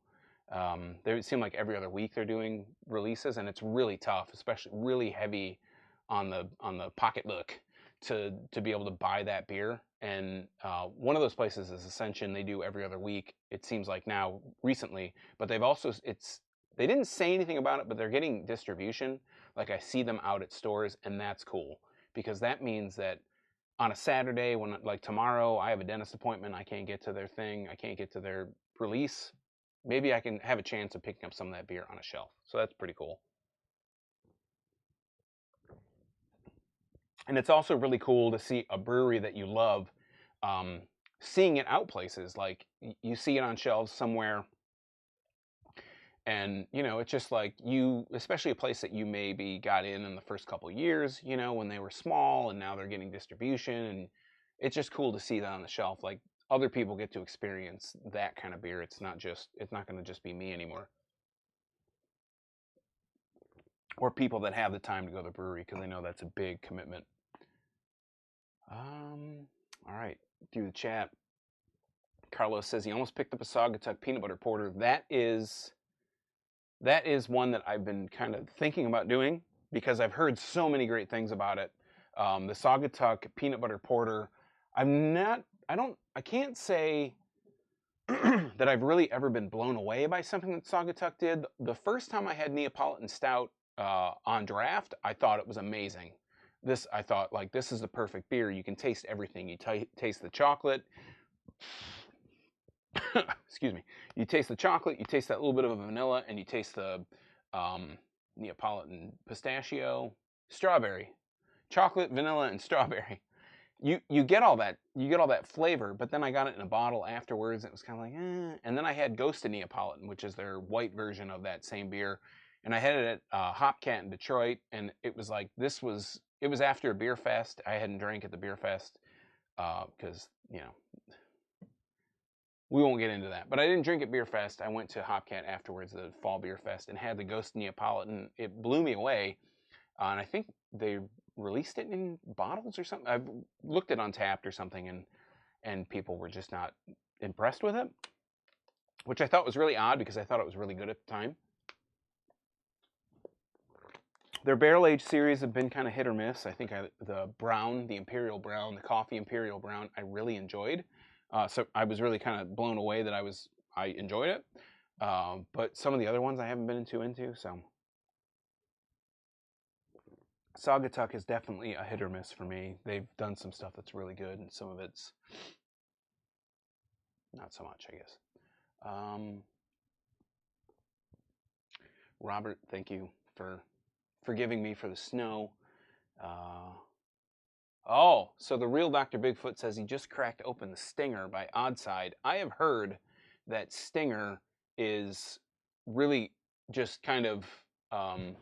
Speaker 1: they seem like every other week they're doing releases, and it's really tough, especially really heavy on the pocketbook to be able to buy that beer. And one of those places is Ascension. They do every other week, it seems like now recently, but they didn't say anything about it, but they're getting distribution. Like, I see them out at stores, and that's cool, because that means that on a Saturday, when, like tomorrow, I have a dentist appointment, I can't get to their thing, I can't get to their release, maybe I can have a chance of picking up some of that beer on a shelf. So that's pretty cool. And it's also really cool to see a brewery that you love, seeing it out places. Like, you see it on shelves somewhere, and it's just like, especially a place that you maybe got in the first couple of years, when they were small, and now they're getting distribution, and it's just cool to see that on the shelf. Like, other people get to experience that kind of beer. It's not going to just be me anymore, or people that have the time to go to the brewery, because they know that's a big commitment. All right, through the chat, Carlos says he almost picked up a Saugatuck peanut butter porter. That is one that I've been kind of thinking about doing, because I've heard so many great things about it. The Saugatuck peanut butter porter, I can't say that I've really ever been blown away by something that Saugatuck did. The first time I had Neapolitan Stout on draft, I thought it was amazing. I thought, like, this is the perfect beer. You can taste everything. You taste the chocolate. excuse me, you taste the chocolate, you taste that little bit of vanilla, and you taste the Neapolitan pistachio, strawberry, chocolate, vanilla, and strawberry. You get all that flavor, but then I got it in a bottle afterwards. And it was kind of like, And then I had Ghost of Neapolitan, which is their white version of that same beer, and I had it at Hopcat in Detroit, and it was like it was after a beer fest. I hadn't drank at the beer fest because we won't get into that. But I didn't drink at beer fest. I went to Hopcat afterwards, the fall beer fest, and had the Ghost Neapolitan. It blew me away, and I think they released it in bottles or something. I've looked at Untapped or something, and people were just not impressed with it, which I thought was really odd because I thought it was really good at the time. Their barrel aged series have been kind of hit or miss. I think the brown, the Imperial Brown, the coffee Imperial Brown, I really enjoyed. So I was really kind of blown away that I enjoyed it. But some of the other ones I haven't been into. So Saugatuck is definitely a hit or miss for me. They've done some stuff that's really good, and some of it's not so much, I guess. Robert, thank you for forgiving me for the snow. Oh, so the real Dr. Bigfoot says he just cracked open the Stinger by Oddside. I have heard that Stinger is really just kind of,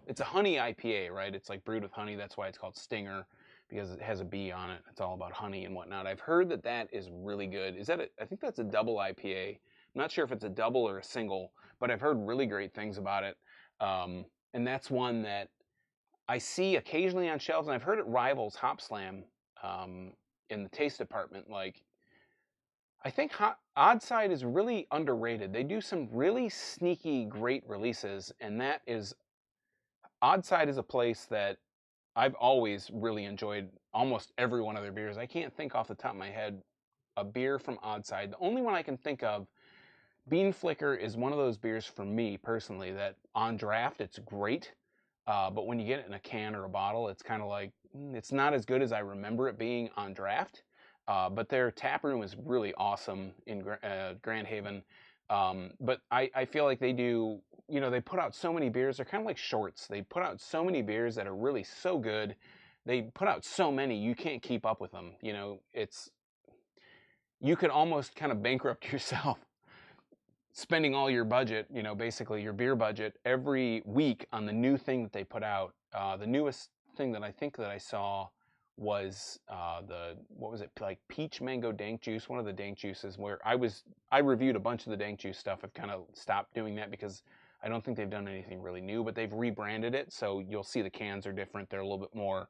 Speaker 1: it's a honey IPA, right? It's like brewed with honey. That's why it's called Stinger, because it has a bee on it. It's all about honey and whatnot. I've heard that that is really good. I think that's a double IPA. I'm not sure if it's a double or a single, but I've heard really great things about it. And that's one that I see occasionally on shelves, and I've heard it rivals Hop Slam in the taste department. Like, I think Oddside is really underrated. They do some really sneaky, great releases, and Oddside is a place that I've always really enjoyed almost every one of their beers. I can't think off the top of my head a beer from Oddside. The only one I can think of, Bean Flicker, is one of those beers for me personally that on draft it's great. But when you get it in a can or a bottle, it's kind of like, it's not as good as I remember it being on draft. But their tap room is really awesome in Grand Haven. But I feel like they do, they put out so many beers. They're kind of like Shorts. They put out so many beers that are really so good. They put out so many, you can't keep up with them. You could almost kind of bankrupt yourself spending all your budget, basically your beer budget every week on the new thing that they put out. The newest thing that I think that I saw was what was it, like peach mango dank juice, one of the dank juices, where I reviewed a bunch of the dank juice stuff. I've kind of stopped doing that because I don't think they've done anything really new, but they've rebranded it, so you'll see the cans are different. They're a little bit more,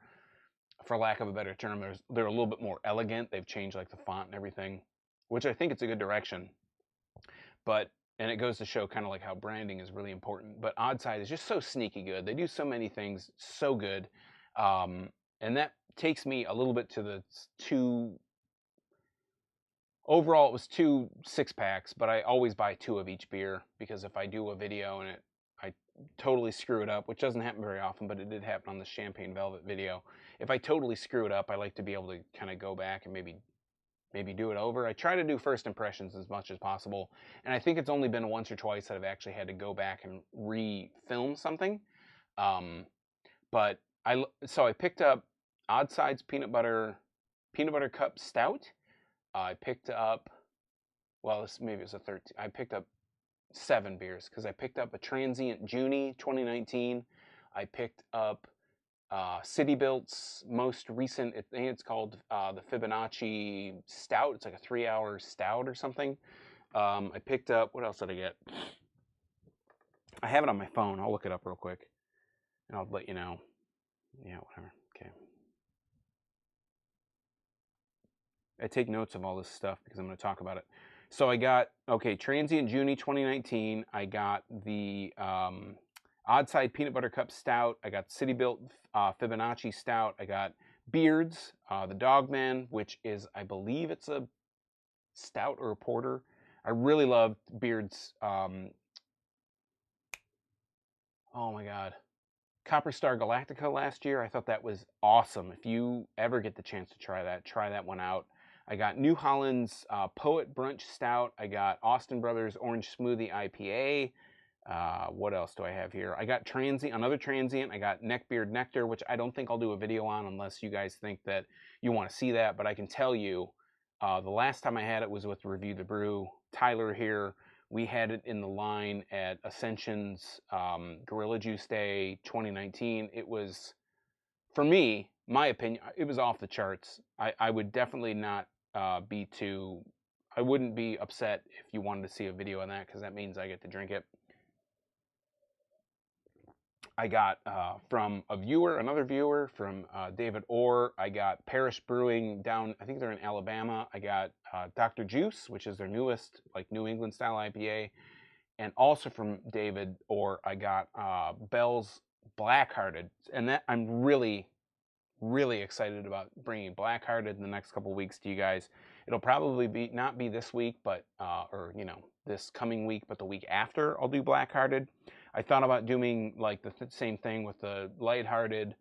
Speaker 1: for lack of a better term, they're a little bit more elegant. They've changed like the font and everything, which I think it's a good direction. And it goes to show kind of like how branding is really important. But Oddside is just so sneaky good. They do so many things so good. And that takes me a little bit to the overall it was 2 6-packs, but I always buy 2 of each beer, because if I do a video and I totally screw it up, which doesn't happen very often, but it did happen on the Champagne Velvet video. If I totally screw it up, I like to be able to kind of go back and maybe do it over. I try to do first impressions as much as possible, and I think it's only been once or twice that I've actually had to go back and re-film something. But I picked up Oddside's peanut butter cup stout. I picked up, maybe it was a 13. I picked up 7 beers, because I picked up a Transient Junie 2019. I picked up City Built's most recent, I think it's called the Fibonacci Stout. It's like a 3-hour stout or something. I picked up, what else did I get? I have it on my phone. I'll look it up real quick, and I'll let you know. Yeah, whatever. Okay. I take notes of all this stuff because I'm going to talk about it. So I got, Transient Junie 2019. I got the Oddside Peanut Butter Cup Stout. I got City Built Fibonacci Stout. I got Beards, the Dogman, which is, I believe it's a stout or a porter. I really loved Beards. Oh my God. Copper Star Galactica last year. I thought that was awesome. If you ever get the chance to try that one out. I got New Holland's Poet Brunch Stout. I got Austin Brothers Orange Smoothie IPA. What else do I have here? I got another transient. I got Neckbeard Nectar, which I don't think I'll do a video on unless you guys think that you want to see that. But I can tell you, the last time I had it was with Review the Brew. Tyler here, we had it in the line at Ascension's Gorilla Juice Day 2019. It was, for me, my opinion, it was off the charts. I would definitely not I wouldn't be upset if you wanted to see a video on that, because that means I get to drink it. I got from another viewer, from David Orr. I got Parish Brewing down, I think they're in Alabama. I got Dr. Juice, which is their newest, like, New England style IPA. And also from David Orr, I got Bell's Blackhearted. And that, I'm really, really excited about bringing Blackhearted in the next couple weeks to you guys. It'll probably not be this week, but or this coming week, but the week after I'll do Blackhearted. I thought about doing like the same thing with the lighthearted,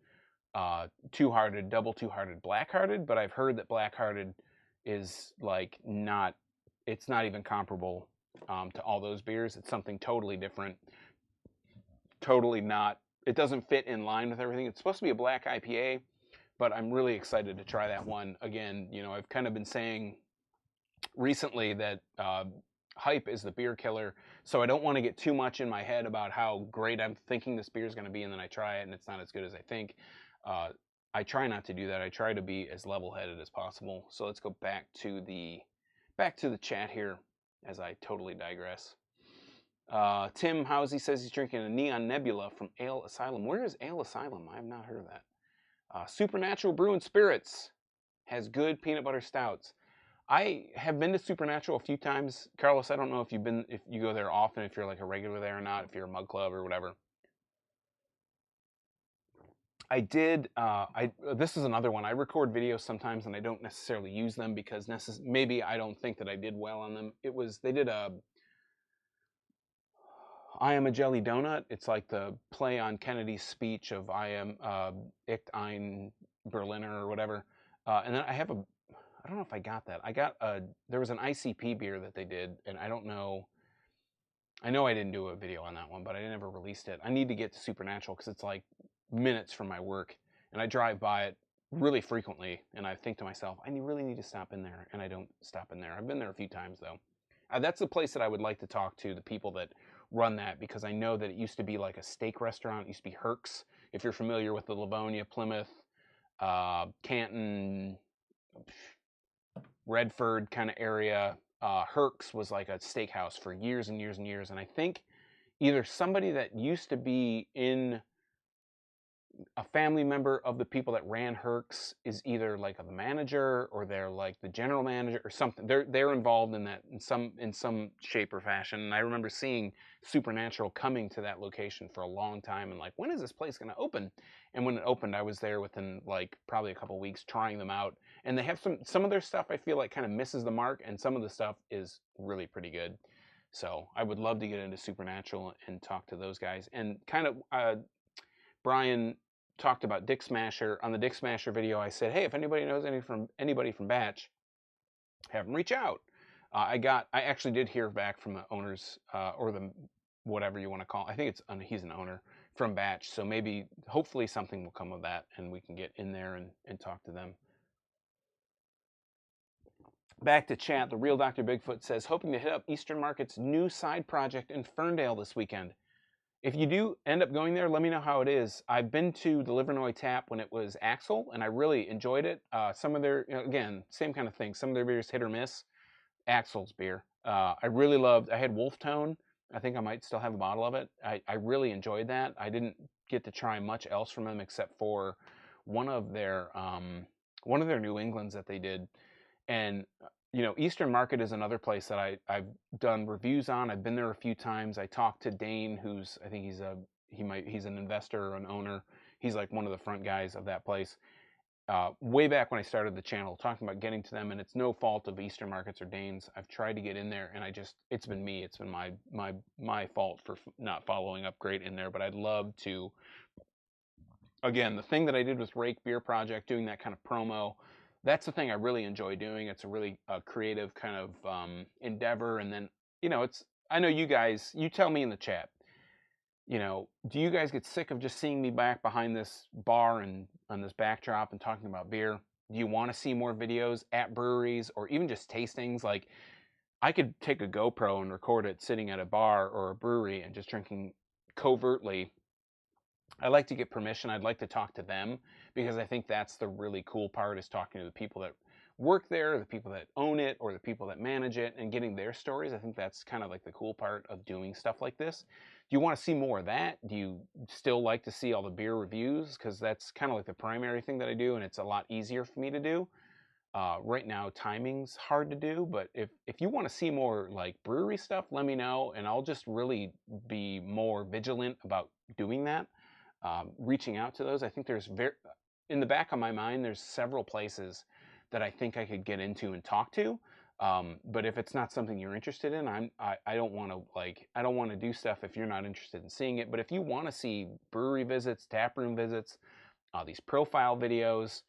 Speaker 1: two-hearted, double two-hearted Blackhearted, but I've heard that Blackhearted is like it's not even comparable to all those beers. It's something totally different. Totally not. It doesn't fit in line with everything. It's supposed to be a black IPA, but I'm really excited to try that one. Again, I've kind of been saying recently that hype is the beer killer, so I don't want to get too much in my head about how great I'm thinking this beer is going to be, and then I try it and it's not as good as I think. I try not to do that. I try to be as level-headed as possible. So let's go back to the chat here as I totally digress. Tim Housey says he's drinking a Neon Nebula from Ale Asylum. Where is Ale Asylum? I have not heard of that. Supernatural Brew and Spirits has good peanut butter stouts. I have been to Supernatural a few times. Carlos, I don't know if you go there often, if you're like a regular there or not, if you're a mug club or whatever. I did, this is another one. I record videos sometimes and I don't necessarily use them because maybe I don't think that I did well on them. They did I am a jelly donut. It's like the play on Kennedy's speech of I am Ich ein Berliner or whatever. And then I don't know if I got that. There was an ICP beer that they did, and I don't know. I know I didn't do a video on that one, but I never released it. I need to get to Supernatural because it's like minutes from my work, and I drive by it really frequently, and I think to myself, I really need to stop in there, and I don't stop in there. I've been there a few times, though. That's the place that I would like to talk to, the people that run that, because I know that it used to be like a steak restaurant. It used to be Herc's, if you're familiar with the Livonia, Plymouth, Canton, Redford kind of area. Herc's was like a steakhouse for years and years and years, and I think either somebody that used to be in a family member of the people that ran Herc's is either like the manager or they're like the general manager or something. They're involved in that in some shape or fashion. And I remember seeing Supernatural coming to that location for a long time and like, when is this place going to open? And when it opened, I was there within like probably a couple weeks trying them out. And they have some of their stuff I feel like kind of misses the mark, and some of the stuff is really pretty good. So I would love to get into Supernatural and talk to those guys. And kind of Brian talked about Dick Smasher. On the Dick Smasher video, I said, hey, if anybody knows anybody from Batch, have them reach out. I actually did hear back from the owners, or the whatever you want to call it. I think he's an owner from Batch, so maybe, hopefully something will come of that, and we can get in there and talk to them. Back to chat, the Real Dr. Bigfoot says, hoping to hit up Eastern Market's new side project in Ferndale this weekend. If you do end up going there, let me know how it is. I've been to the Livernois Tap when it was Axel, and I really enjoyed it. Some of their, again, same kind of thing. Some of their beers hit or miss. Axel's beer. I really loved, I had Wolf Tone. I think I might still have a bottle of it. I really enjoyed that. I didn't get to try much else from them except for one of their New Englands that they did. And Eastern Market is another place that I've done reviews on. I've been there a few times. I talked to Dane, who's, I think he's an investor or an owner. He's like one of the front guys of that place. Way back when I started the channel, talking about getting to them, and it's no fault of Eastern Markets or Dane's. I've tried to get in there, and it's been me. It's been my fault for not following up great in there. But I'd love to. Again, the thing that I did with Rake Beer Project, doing that kind of promo, that's the thing I really enjoy doing. It's a really creative kind of endeavor. And then, you know, I know you guys, you tell me in the chat, you know, do you guys get sick of just seeing me back behind this bar and on this backdrop and talking about beer? Do you want to see more videos at breweries or even just tastings? Like, I could take a GoPro and record it sitting at a bar or a brewery and just drinking covertly. I like to get permission. I'd like to talk to them because I think that's the really cool part, is talking to the people that work there, the people that own it, or the people that manage it, and getting their stories. I think that's kind of like the cool part of doing stuff like this. Do you want to see more of that? Do you still like to see all the beer reviews? Because that's kind of like the primary thing that I do, and it's a lot easier for me to do. Right now, timing's hard to do, but if you want to see more like brewery stuff, let me know, and I'll just really be more vigilant about doing that. Reaching out to those. I think there's in the back of my mind, there's several places that I think I could get into and talk to. But if it's not something you're interested in, I don't want to I don't want to do stuff if you're not interested in seeing it. But if you want to see brewery visits, taproom visits, these profile videos,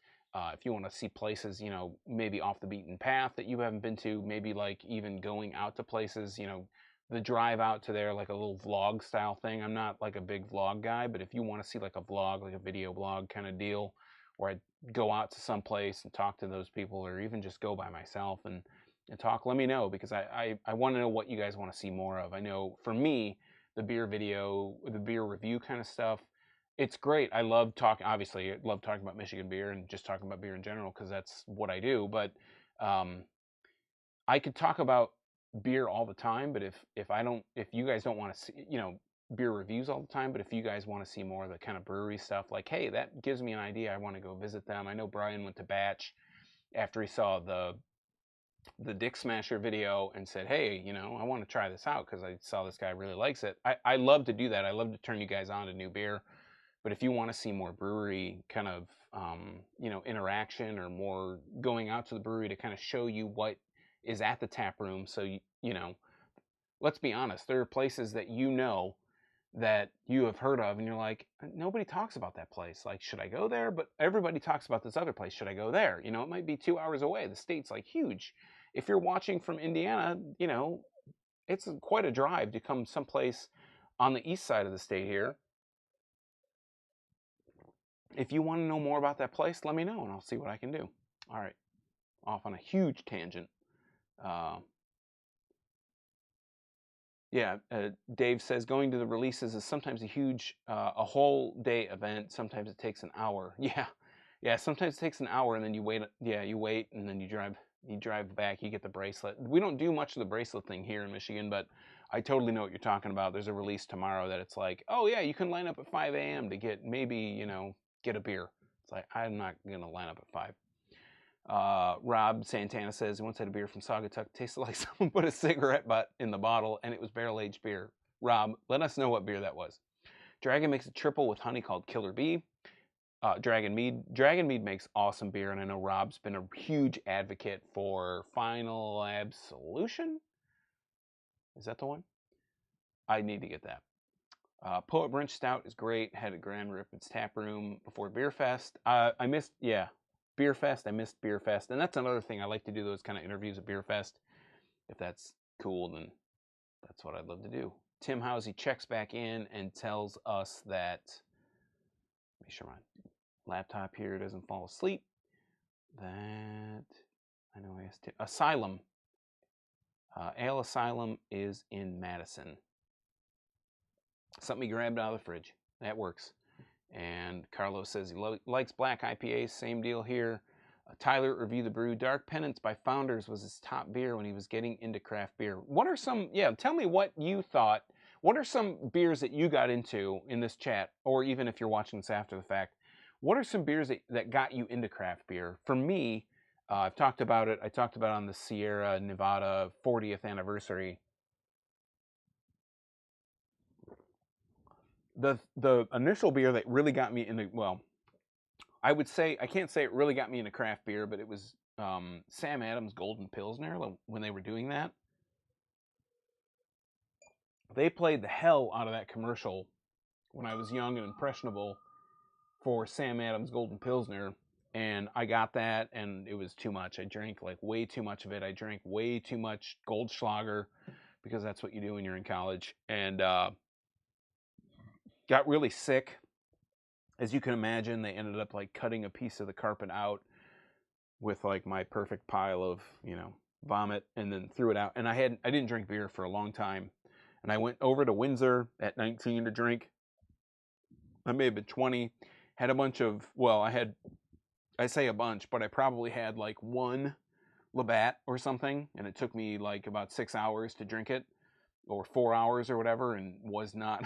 Speaker 1: if you want to see places, you know, maybe off the beaten path that you haven't been to, maybe like even going out to places, you know, the drive out to there, like a little vlog style thing. I'm not like a big vlog guy, but if you want to see like a vlog, like a video blog kind of deal, where I go out to some place and talk to those people, or even just go by myself and talk, let me know, because I want to know what you guys want to see more of. I know for me, the beer video, the beer review kind of stuff, it's great. I love talking, obviously, I love talking about Michigan beer and just talking about beer in general, because that's what I do. But um, I could talk about beer all the time, but if you guys don't want to see, you know, beer reviews all the time, but if you guys want to see more of the kind of brewery stuff, like, hey, that gives me an idea, I want to go visit them. I know Brian went to Batch after he saw the Dick Smasher video and said, hey, you know, I want to try this out because I saw this guy really likes it. I love to do that. I love to turn you guys on to new beer. But if you want to see more brewery kind of, you know, interaction, or more going out to the brewery to kind of show you what is at the tap room, so you know, let's be honest, there are places that you know that you have heard of, and you're like, nobody talks about that place. Like, should I go there? But everybody talks about this other place. Should I go there? You know, it might be 2 hours away. The state's like huge. If you're watching from Indiana, you know, it's quite a drive to come someplace on the east side of the state here. If you want to know more about that place, let me know and I'll see what I can do. All right, off on a huge tangent. Yeah, Dave says going to the releases is sometimes a whole day event. Sometimes it takes an hour. Yeah. Sometimes it takes an hour, and then you wait. Yeah, you wait, and then you drive back. You get the bracelet. We don't do much of the bracelet thing here in Michigan, but I totally know what you're talking about. There's a release tomorrow that it's like, oh yeah, you can line up at 5 a.m. to get maybe, you know, get a beer. It's like, I'm not gonna line up at 5. Rob Santana says he once had a beer from Saugatuck. Tasted like someone put a cigarette butt in the bottle, and it was barrel-aged beer. Rob, let us know what beer that was. Dragon makes a triple with honey called Killer Bee. Dragon Mead makes awesome beer, and I know Rob's been a huge advocate for Final Absolution. Is that the one? I need to get that. Poet Brunch Stout is great. Had a Grand Rapids Tap Room before Beer Fest. I missed Beer Fest. I missed Beer Fest, and that's another thing. I like to do those kind of interviews at Beer Fest. If that's cool, then that's what I'd love to do. Tim Housey checks back in and tells us that, make sure my laptop here doesn't fall asleep, that, I know I asked Asylum. Ale Asylum is in Madison. Something he grabbed out of the fridge. That works. And Carlos says he likes black IPAs. Same deal here. Tyler, Review the Brew. Dark Penance by Founders was his top beer when he was getting into craft beer. What are some, tell me what you thought. What are some beers that you got into in this chat, or even if you're watching this after the fact? What are some beers that got you into craft beer? For me, I've talked about it. I talked about it on the Sierra Nevada 40th anniversary. The initial beer that really got me into, well, I would say, I can't say it really got me into craft beer, but it was Sam Adams Golden Pilsner when they were doing that. They played the hell out of that commercial when I was young and impressionable for Sam Adams Golden Pilsner. And I got that, and it was too much. I drank like way too much of it. I drank way too much Goldschlager because that's what you do when you're in college, and got really sick. As you can imagine, they ended up like cutting a piece of the carpet out with like my perfect pile of, vomit, and then threw it out. And I didn't drink beer for a long time. And I went over to Windsor at 19 to drink. I may have been 20. Had a bunch of, well, I say a bunch, but I probably had like one Labatt or something, and it took me like about 6 hours to drink it, or 4 hours or whatever, and was not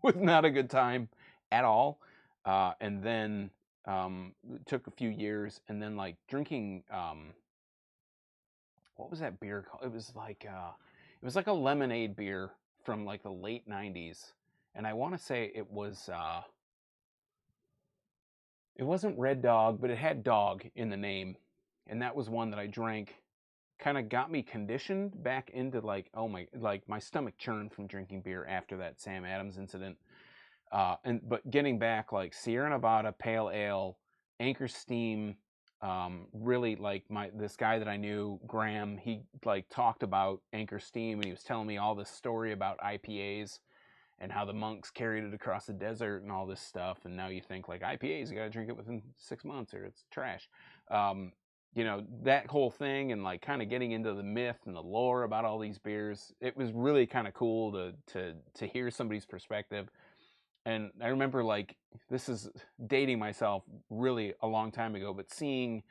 Speaker 1: was not a good time at all. And then it took a few years, and then like drinking what was that beer called? It was like a lemonade beer from like the late 90s, and I want to say it wasn't Red Dog, but it had dog in the name, and that was one that I drank. Kind of got me conditioned back into like, oh my, like my stomach churned from drinking beer after that Sam Adams incident. But getting back, like Sierra Nevada Pale Ale, Anchor Steam, really like this guy that I knew, Graham, he like talked about Anchor Steam, and he was telling me all this story about IPAs and how the monks carried it across the desert and all this stuff. And now you think like IPAs, you got to drink it within 6 months or it's trash. That whole thing, and like kind of getting into the myth and the lore about all these beers. It was really kind of cool to hear somebody's perspective. And I remember, like, this is dating myself really a long time ago, but seeing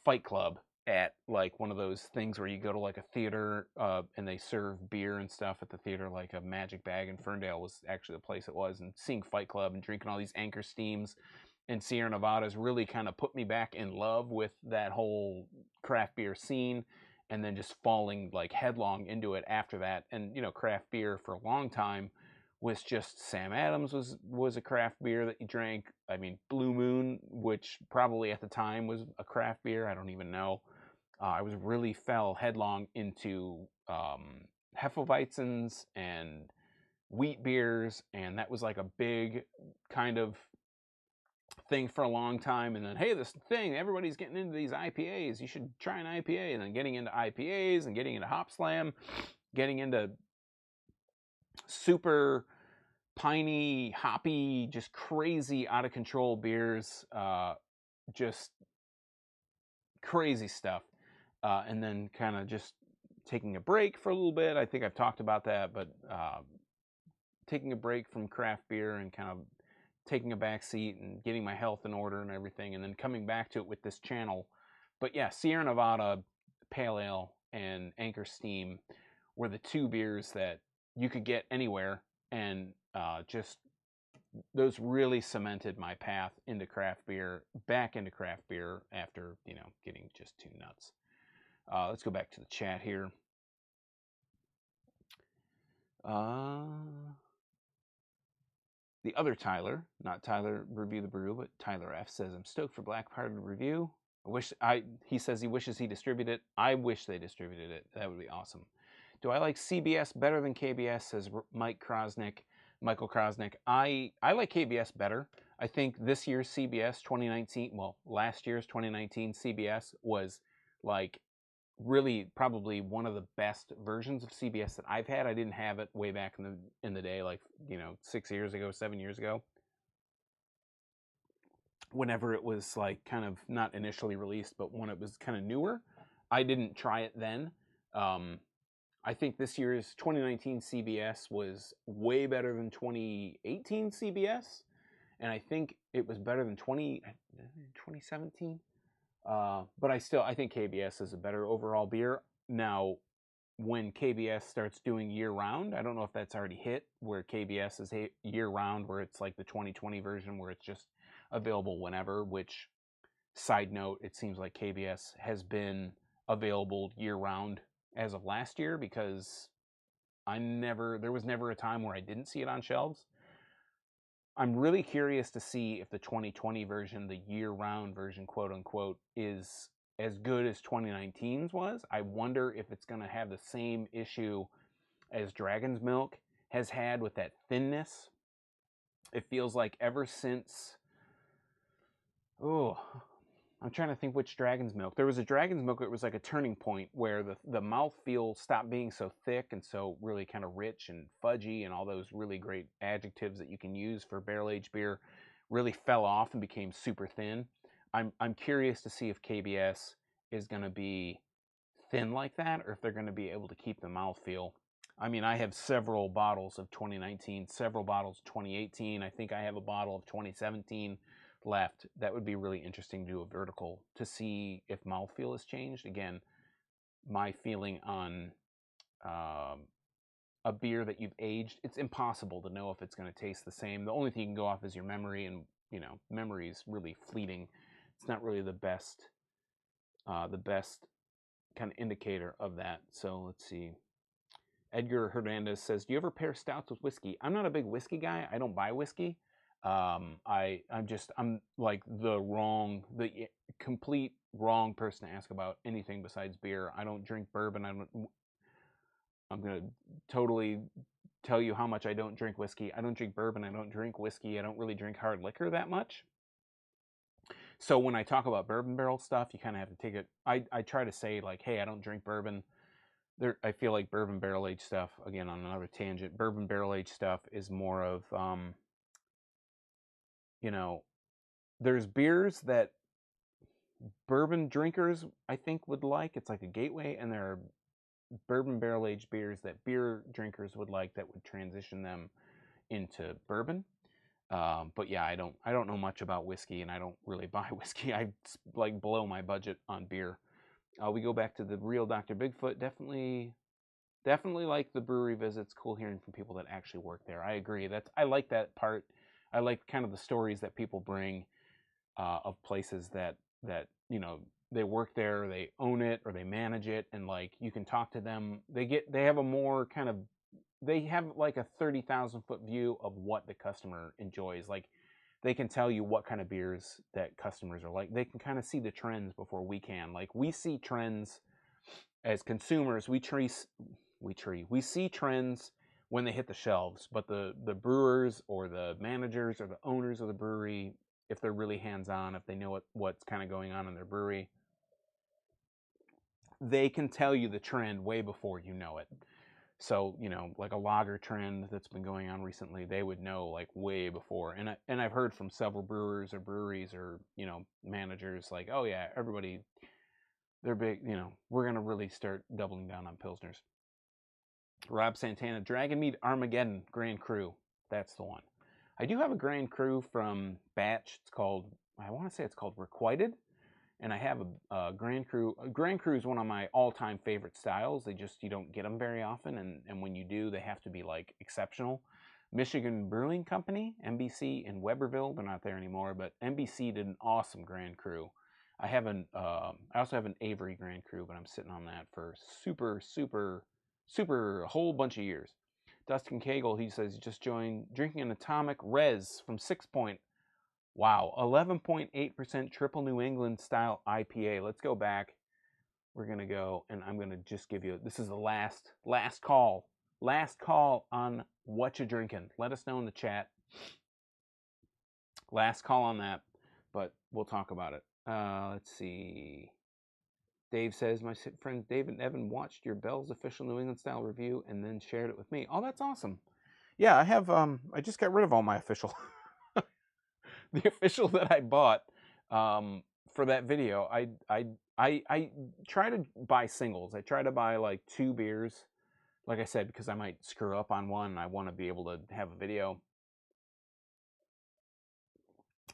Speaker 1: Fight Club at like one of those things where you go to like a theater and they serve beer and stuff at the theater, like a Magic Bag in Ferndale was actually the place it was, and seeing Fight Club and drinking all these Anchor Steams in Sierra Nevadas really kind of put me back in love with that whole craft beer scene, and then just falling like headlong into it after that. And craft beer for a long time was just Sam Adams was a craft beer that you drank. I mean, Blue Moon, which probably at the time was a craft beer, I don't even know. I was really fell headlong into Hefeweizens and wheat beers, and that was like a big kind of thing for a long time. And then, hey, this thing, everybody's getting into these IPAs, you should try an IPA. And then getting into IPAs and getting into Hop Slam, getting into super piney, hoppy, just crazy out of control beers, just crazy stuff. And then kind of just taking a break for a little bit. I think I've talked about that, but taking a break from craft beer and kind of taking a back seat and getting my health in order and everything, and then coming back to it with this channel. But yeah, Sierra Nevada Pale Ale and Anchor Steam were the two beers that you could get anywhere, and just those really cemented my path into craft beer, back into craft beer after getting just too nuts. Let's go back to the chat here. The other Tyler, not Tyler Review the Brew, but Tyler F says, I'm stoked for Black Party Review. He says he wishes he distributed it. I wish they distributed it. That would be awesome. Do I like CBS better than KBS, says Michael Krosnick. I like KBS better. I think this year's CBS 2019, well, last year's 2019 CBS was like really probably one of the best versions of CBS that I've had. I didn't have it way back in the day, like 6 years ago, 7 years ago, whenever it was like kind of not initially released, but when it was kind of newer. I didn't try it then. I think this year's 2019 CBS was way better than 2018 CBS, and I think it was better than 2017. But I think KBS is a better overall beer. Now, when KBS starts doing year-round, I don't know if that's already hit, where KBS is year-round, where it's like the 2020 version, where it's just available whenever, which, side note, it seems like KBS has been available year-round as of last year, because there was never a time where I didn't see it on shelves. I'm really curious to see if the 2020 version, the year-round version, quote-unquote, is as good as 2019's was. I wonder if it's going to have the same issue as Dragon's Milk has had with that thinness. It feels like ever since Oh, I'm trying to think which Dragon's Milk. There was a Dragon's Milk that was like a turning point where the mouthfeel stopped being so thick and so really kind of rich and fudgy and all those really great adjectives that you can use for barrel-aged beer really fell off and became super thin. I'm curious to see if KBS is going to be thin like that or if they're going to be able to keep the mouthfeel. I mean, I have several bottles of 2019, several bottles of 2018. I think I have a bottle of 2017 left. That would be really interesting to do a vertical to see if mouthfeel has changed. Again, my feeling on a beer that you've aged, it's impossible to know if it's going to taste the same. The only thing you can go off is your memory, and memory is really fleeting. It's not really the best kind of indicator of that. So let's see. Edgar Hernandez says, "Do you ever pair stouts with whiskey?" I'm not a big whiskey guy. I don't buy whiskey. I'm like the complete wrong person to ask about anything besides beer. I don't drink bourbon. I'm gonna totally tell you how much I don't drink whiskey. I don't drink bourbon. I don't drink whiskey. I don't really drink hard liquor that much. So when I talk about bourbon barrel stuff, you kind of have to take it. I try to say like, hey, I don't drink bourbon. I feel like bourbon barrel aged stuff, again on another tangent, bourbon barrel aged stuff is more of there's beers that bourbon drinkers I think would like. It's like a gateway, and there are bourbon barrel aged beers that beer drinkers would like that would transition them into bourbon. But yeah, I don't know much about whiskey, and I don't really buy whiskey. I like blow my budget on beer. We go back to the real Dr. Bigfoot. Definitely like the brewery visits. Cool hearing from people that actually work there. I agree. I like that part. I like kind of the stories that people bring of places that they work there, or they own it, or they manage it, and like you can talk to them. They have a more kind of they have like a 30,000-foot view of what the customer enjoys. Like they can tell you what kind of beers that customers are like. They can kind of see the trends before we can. Like we see trends as consumers. We see trends when they hit the shelves, but the brewers or the managers or the owners of the brewery, if they're really hands-on, if they know what's kind of going on in their brewery, they can tell you the trend way before you know it. So, like a lager trend that's been going on recently, they would know like way before. And I've heard from several brewers or breweries or, managers like, oh yeah, everybody, they're big, we're going to really start doubling down on Pilsners. Rob Santana, Dragon Mead Armageddon Grand Cru. That's the one. I do have a Grand Cru from Batch. I want to say it's called Requited. And I have a Grand Cru. Grand Cru is one of my all-time favorite styles. You don't get them very often. And when you do, they have to be like exceptional. Michigan Brewing Company, MBC in Weberville. They're not there anymore, but MBC did an awesome Grand Cru. I also have an Avery Grand Cru, but I'm sitting on that for super a whole bunch of years. Dustin Cagle, he says he just joined drinking an Atomic Res from 6 Point. Wow, 11.8% triple New England style IPA. Let's go back. We're going to go, and I'm going to just give you, this is the last call. Last call on what you're drinking. Let us know in the chat. Last call on that, but we'll talk about it. Let's see. Dave says, my friend David and Evan watched your Bell's official New England style review and then shared it with me. Oh, that's awesome. Yeah, I have, I just got rid of all my official. The official that I bought for that video, I try to buy singles. I try to buy like 2 beers, like I said, because I might screw up on one and I want to be able to have a video.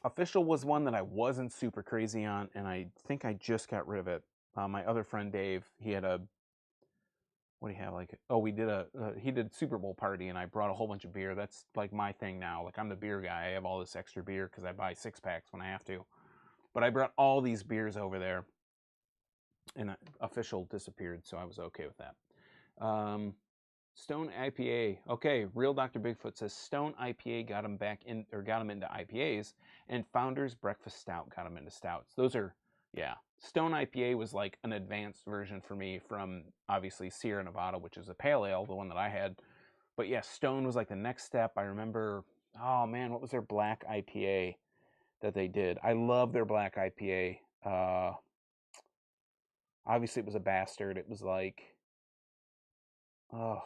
Speaker 1: Official was one that I wasn't super crazy on, and I think I just got rid of it. My other friend Dave, he had a, what do you have, like, oh, he did Super Bowl party, and I brought a whole bunch of beer. That's like my thing now. Like, I'm the beer guy. I have all this extra beer because I buy 6-packs when I have to. But I brought all these beers over there, and official disappeared, so I was okay with that. Stone IPA. Okay, real Dr. Bigfoot says Stone IPA got him into IPAs, and Founder's Breakfast Stout got him into stouts. Those are, yeah. Stone IPA was like an advanced version for me from obviously Sierra Nevada, which is a pale ale, the one that I had. But yeah, Stone was like the next step. I remember, oh man, what was their black IPA that they did. I love their black IPA. Obviously, it was a bastard. It was like, oh,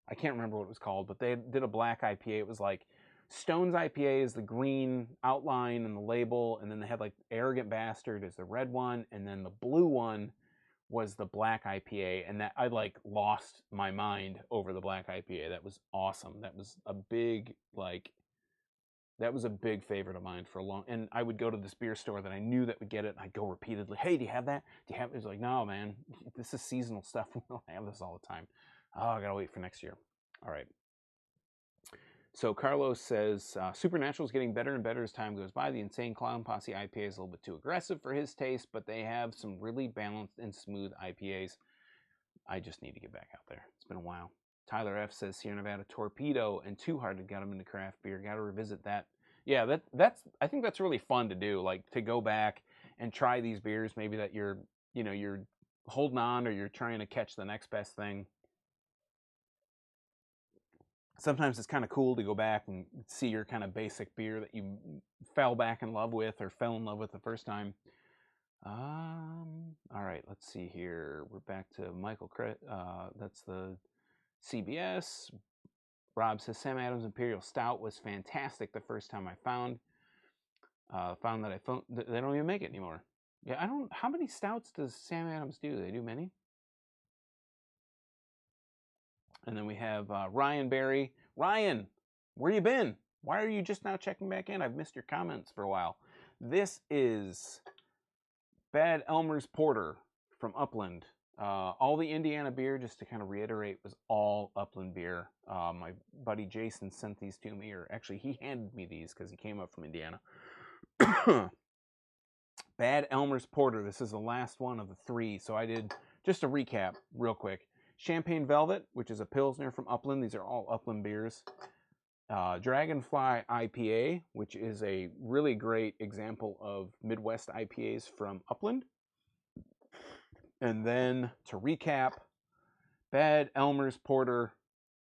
Speaker 1: I can't remember what it was called, but they did a black IPA. It was like Stone's IPA is the green outline and the label, and then they had like Arrogant Bastard is the red one, and then the blue one was the black IPA, and that I like lost my mind over the black IPA. That was awesome. That was a big favorite of mine for a long. And I would go to this beer store that I knew that would get it, and I'd go repeatedly. Hey, do you have that? Do you have it? It was like, no, man, this is seasonal stuff. We don't have this all the time. Oh, I gotta wait for next year. All right. So Carlos says, Supernatural is getting better and better as time goes by. The Insane Clown Posse IPA is a little bit too aggressive for his taste, but they have some really balanced and smooth IPAs. I just need to get back out there. It's been a while. Tyler F says Sierra Nevada Torpedo and Two Hearted got him into craft beer. Got to revisit that. Yeah, I think that's really fun to do. Like to go back and try these beers, maybe that you're holding on or you're trying to catch the next best thing. Sometimes it's kind of cool to go back and see your kind of basic beer that you fell back in love with or fell in love with the first time. All right, let's see here. We're back to Michael. That's the CBS. Rob says Sam Adams Imperial Stout was fantastic the first time I found that they don't even make it anymore. Yeah, I don't. How many stouts does Sam Adams do? They do many. And then we have Ryan Berry. Ryan, where you been? Why are you just now checking back in? I've missed your comments for a while. This is Bad Elmer's Porter from Upland. All the Indiana beer, just to kind of reiterate, was all Upland beer. My buddy Jason sent these to me, or actually he handed me these because he came up from Indiana. Bad Elmer's Porter. This is the last one of the 3. So I did, just a recap real quick. Champagne Velvet, which is a Pilsner from Upland. These are all Upland beers. Dragonfly IPA, which is a really great example of Midwest IPAs from Upland. And then to recap, Bad Elmer's Porter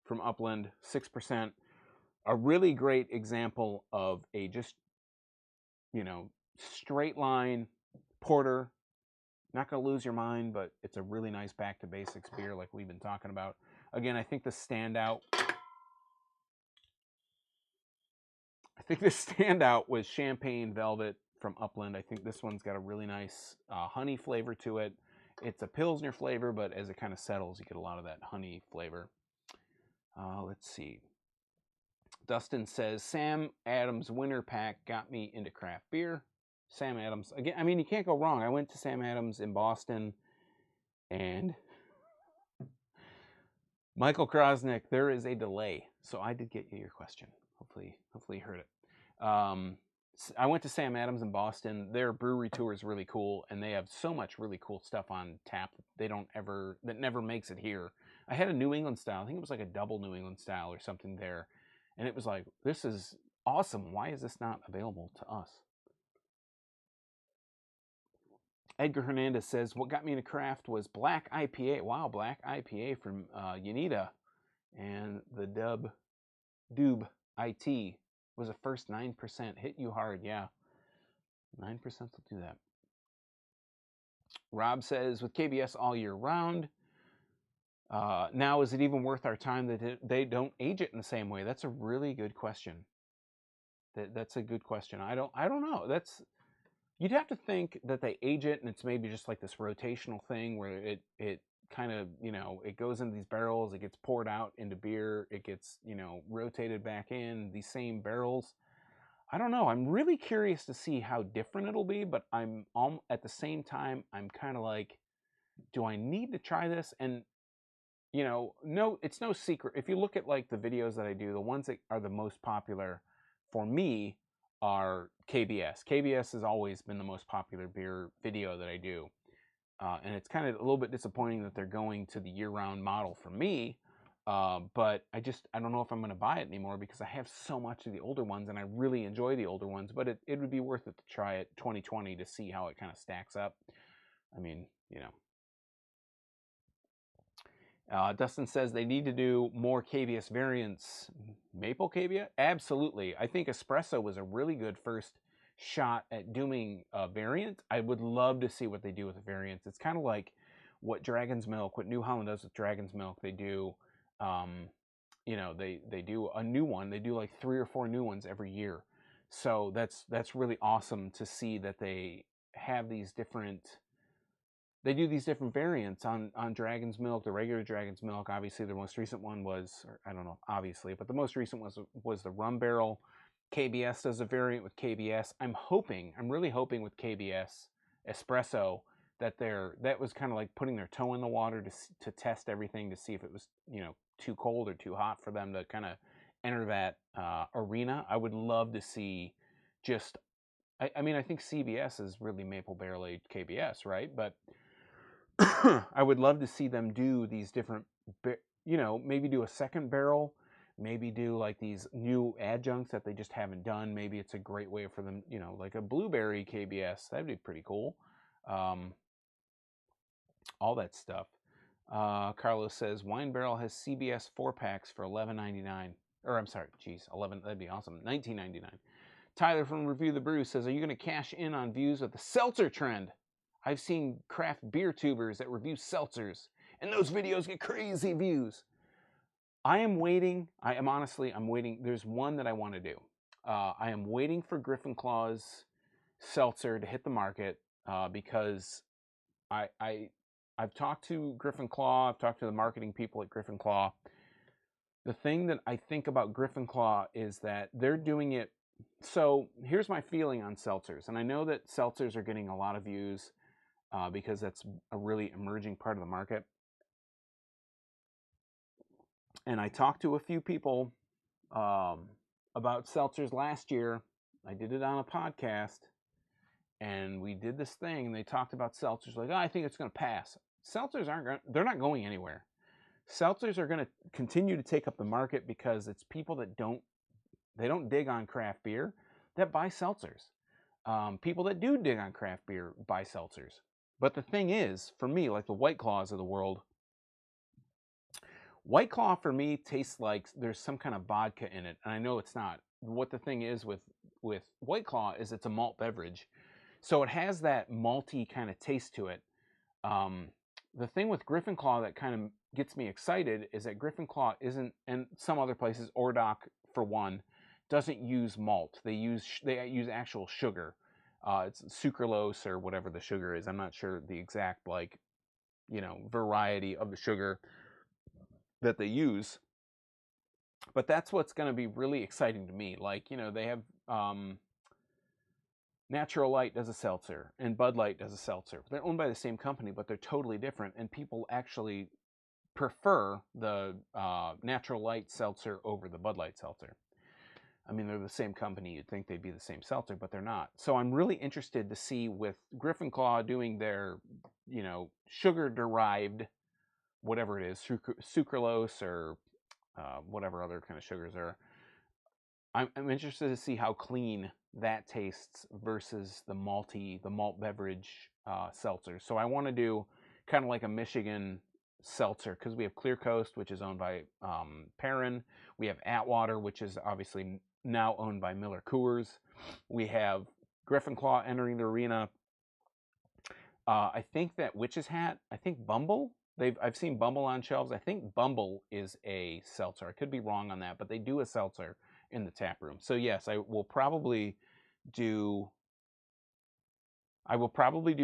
Speaker 1: from Upland, 6%. A really great example of a just, straight line porter. Not going to lose your mind, but it's a really nice back to basics beer like we've been talking about. Again, I think the standout was Champagne Velvet from Upland. I think this one's got a really nice honey flavor to it. It's a Pilsner flavor, but as it kind of settles, you get a lot of that honey flavor. Let's see. Dustin says, Sam Adams Winter Pack got me into craft beer. Sam Adams, again, I mean, you can't go wrong. I went to Sam Adams in Boston, and Michael Krosnick, there is a delay. So I did get you your question. Hopefully you heard it. I went to Sam Adams in Boston. Their brewery tour is really cool, and they have so much really cool stuff on tap that never makes it here. I had a New England style. I think it was like a double New England style or something there. And it was like, this is awesome. Why is this not available to us? Edgar Hernandez says, what got me into craft was Black IPA. Wow, Black IPA from Yanita. And the Doob IT was a first 9%. Hit you hard, yeah. 9% will do that. Rob says, with KBS all year round, now is it even worth our time that they don't age it in the same way? That's a really good question. That's a good question. I don't know. You'd have to think that they age it and it's maybe just like this rotational thing where it kind of, it goes into these barrels, it gets poured out into beer, it gets, rotated back in these same barrels. I don't know. I'm really curious to see how different it'll be, but at the same time, I'm kind of like, do I need to try this? And, no, it's no secret. If you look at like the videos that I do, the ones that are the most popular for me are KBS. KBS has always been the most popular beer video that I do. And it's kind of a little bit disappointing that they're going to the year-round model for me. But I don't know if I'm going to buy it anymore because I have so much of the older ones and I really enjoy the older ones. But it would be worth it to try it 2020 to see how it kind of stacks up. I mean, Dustin says they need to do more KBS variants. Maple KBS? Absolutely. I think espresso was a really good first shot at doing a variant. I would love to see what they do with the variants. It's kind of like what Dragon's Milk, what New Holland does with Dragon's Milk. They do, you know, they do a new one. They do like 3 or 4 new ones every year. So that's really awesome to see that they have these different. They do these different variants on Dragon's Milk, the regular Dragon's Milk. Obviously, the most recent one was, or I don't know, obviously, but the most recent was the rum barrel. KBS does a variant with KBS. I'm really hoping with KBS Espresso that that was kind of like putting their toe in the water to test everything to see if it was, you know, too cold or too hot for them to kind of enter that arena. I would love to see just, I mean, I think CBS is really maple barrel aged KBS, right? But I would love to see them do these different, you know, maybe do a second barrel, maybe do like these new adjuncts that they just haven't done. Maybe it's a great way for them, you know, like a blueberry KBS. That'd be pretty cool. All that stuff. Carlos says Wine Barrel has CBS 4-packs for $11.99. Or I'm sorry, geez, 11. That'd be awesome. $19.99. Tyler from Review the Brew says, are you going to cash in on views of the seltzer trend? I've seen craft beer tubers that review seltzers, and those videos get crazy views. I am waiting. I'm waiting. There's one that I want to do. I am waiting for Griffin Claw's seltzer to hit the market because I've talked to Griffin Claw. I've talked to the marketing people at Griffin Claw. The thing that I think about Griffin Claw is that they're doing it. So here's my feeling on seltzers. And I know that seltzers are getting a lot of views because that's a really emerging part of the market. And I talked to a few people about seltzers last year. I did it on a podcast. And we did this thing, and they talked about seltzers like, oh, I think it's going to pass. Seltzers they're not going anywhere. Seltzers are going to continue to take up the market because it's people that don't dig on craft beer that buy seltzers. People that do dig on craft beer buy seltzers. But the thing is, for me, like the White Claws of the world, White Claw for me tastes like there's some kind of vodka in it, and I know it's not. What the thing is with White Claw is it's a malt beverage. So it has that malty kind of taste to it. The thing with Griffin Claw that kind of gets me excited is that Griffin Claw isn't, and some other places, Ordoc for one, doesn't use malt. They use actual sugar. It's sucralose or whatever the sugar is. I'm not sure the exact variety of the sugar that they use. But that's what's going to be really exciting to me. Like, they have Natural Light does a seltzer, and Bud Light does a seltzer. They're owned by the same company, but they're totally different, and people actually prefer the Natural Light seltzer over the Bud Light seltzer. I mean, they're the same company. You'd think they'd be the same seltzer, but they're not. So I'm really interested to see with Griffin Claw doing their, sugar-derived, whatever it is, sucralose or whatever other kind of sugars are. I'm interested to see how clean that tastes versus the malt beverage seltzer. So I want to do kind of like a Michigan seltzer because we have Clear Coast, which is owned by Perrin. We have Atwater, which is obviously now owned by Miller Coors. We have Griffin Claw entering the arena. I think that Witch's Hat. I think Bumble. I've seen Bumble on shelves. I think Bumble is a seltzer. I could be wrong on that, but they do a seltzer in the tap room. So yes, I will probably do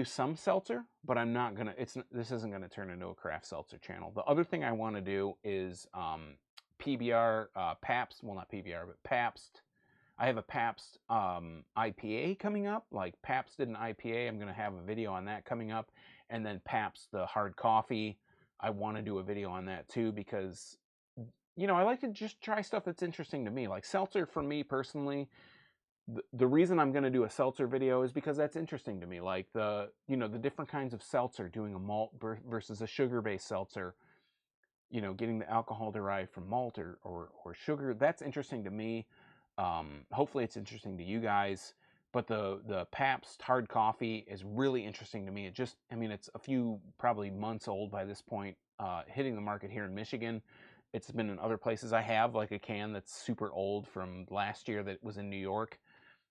Speaker 1: some seltzer, but I'm not gonna. This isn't gonna turn into a craft seltzer channel. The other thing I want to do is PBR Pabst. Well, not PBR, but Pabst. I have a Pabst IPA coming up. Like Pabst did an IPA. I'm gonna have a video on that coming up, and then Pabst the hard coffee. I want to do a video on that too because I like to just try stuff that's interesting to me. Like seltzer for me personally, the reason I'm going to do a seltzer video is because that's interesting to me. Like the different kinds of seltzer, doing a malt versus a sugar-based seltzer, getting the alcohol derived from malt or sugar. That's interesting to me. Hopefully it's interesting to you guys. But the Pabst hard coffee is really interesting to me. It's a few probably months old by this point, hitting the market here in Michigan. It's been in other places. I have like a can that's super old from last year that was in New York.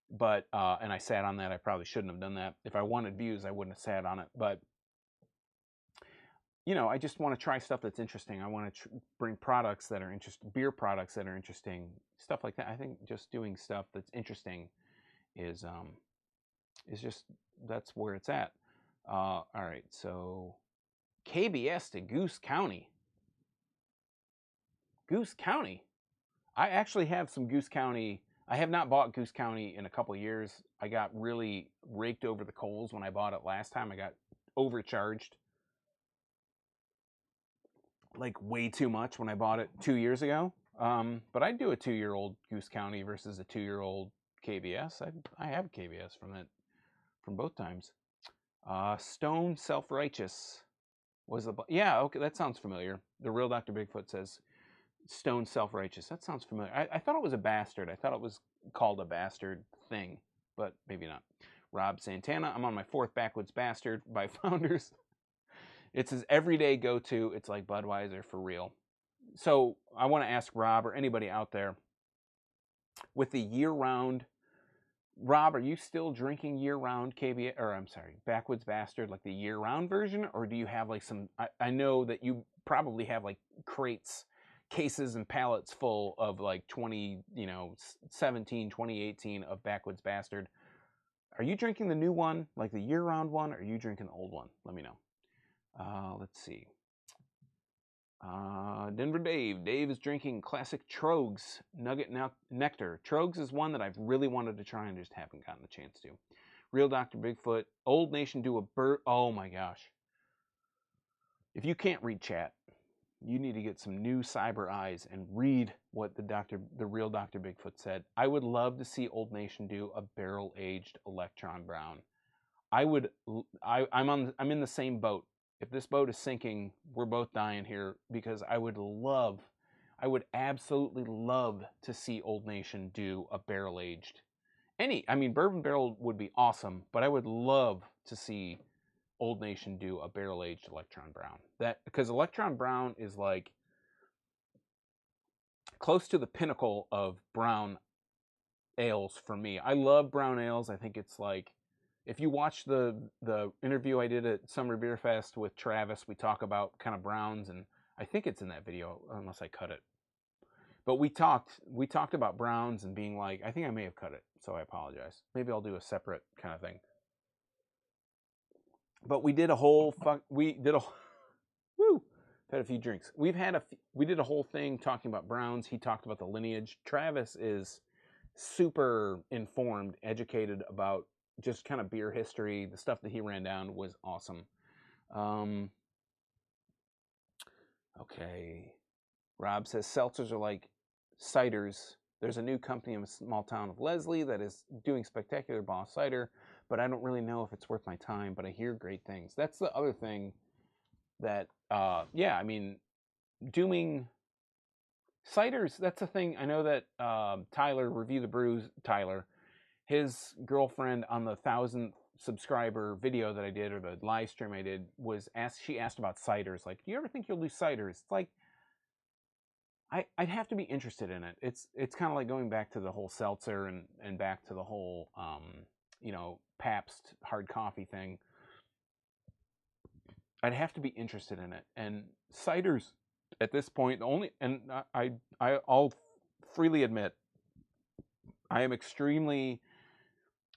Speaker 1: But and I sat on that. I probably shouldn't have done that. If I wanted views, I wouldn't have sat on it. But you know, I just want to try stuff that's interesting. I want to bring products that are interesting, beer products that are interesting, stuff like that. I think just doing stuff that's interesting is just, that's where it's at. All right, so KBS to Goose County. Goose County. I actually have some Goose County. I have not bought Goose County in a couple of years. I got really raked over the coals when I bought it last time. I got overcharged like way too much when I bought it 2 years ago. But I'd do a 2-year-old Goose County versus a 2-year-old KBS. I have KBS from both times. Stone Self-Righteous was the, yeah, okay, that sounds familiar. The Real Dr. Bigfoot says Stone Self-Righteous. That sounds familiar. I thought it was a bastard. I thought it was called a bastard thing, but maybe not. Rob Santana, I'm on my 4th Backwoods Bastard by Founders. It's his everyday go-to. It's like Budweiser for real. So I want to ask Rob or anybody out there, with the year-round, Rob, are you still drinking year-round KBS, or I'm sorry, Backwoods Bastard, like the year-round version, or do you have like some? I know that you probably have like crates, cases, and pallets full of like 2017, 2018 of Backwoods Bastard. Are you drinking the new one, like the year-round one, or are you drinking the old one? Let me know. Let's see. Denver Dave. Dave is drinking classic Trogs Nugget Nectar. Trogs is one that I've really wanted to try and just haven't gotten the chance to. Real Dr. Bigfoot. Old Nation do a oh my gosh. If you can't read chat, you need to get some new cyber eyes and read what the Real Dr. Bigfoot said. I would love to see Old Nation do a barrel-aged Electron Brown. I'm in the same boat. If this boat is sinking, we're both dying here, because I would absolutely love to see Old Nation do a barrel-aged. Bourbon barrel would be awesome, but I would love to see Old Nation do a barrel-aged Electron Brown. Because Electron Brown is like close to the pinnacle of brown ales for me. I love brown ales. I think it's like, if you watch the interview I did at Summer Beer Fest with Travis, we talk about kind of browns, and I think it's in that video, unless I cut it. But we talked about browns and being like, I think I may have cut it, so I apologize. Maybe I'll do a separate kind of thing. But we did a whole woo, had a few drinks. We did a whole thing talking about browns. He talked about the lineage. Travis is super informed, educated about just kind of beer history. The stuff that he ran down was awesome. Okay. Rob says seltzers are like ciders. There's a new company in a small town of Leslie that is doing spectacular boss cider, but I don't really know if it's worth my time, but I hear great things. That's the other thing that, doing ciders, that's a thing. I know that Tyler, Review the Brews, Tyler, his girlfriend on the 1,000th subscriber video that I did, or the live stream I did, she asked about ciders. Like, do you ever think you'll do ciders? It's like, I'd have to be interested in it. It's kind of like going back to the whole seltzer and back to the whole, Pabst hard coffee thing. I'd have to be interested in it. And ciders, at this point, I'll freely admit, I am extremely,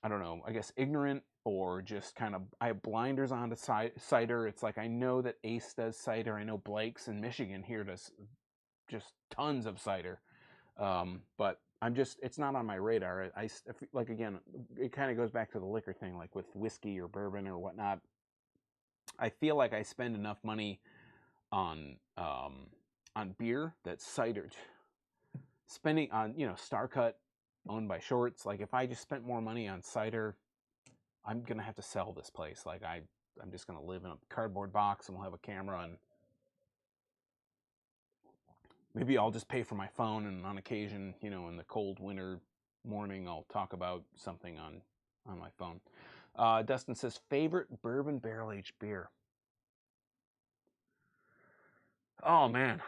Speaker 1: I don't know, I guess ignorant, or just kind of, I have blinders on to cider. It's like, I know that Ace does cider. I know Blake's in Michigan here does just tons of cider. But it's not on my radar. Like, again, it kind of goes back to the liquor thing, like with whiskey or bourbon or whatnot. I feel like I spend enough money on beer that cider, spending on, Star Cut, owned by Shorts. Like, if I just spent more money on cider, I'm gonna have to sell this place. Like, I'm just gonna live in a cardboard box, and we'll have a camera, and maybe I'll just pay for my phone, and on occasion, in the cold winter morning, I'll talk about something on my phone. Dustin says, favorite bourbon barrel-aged beer. Oh man,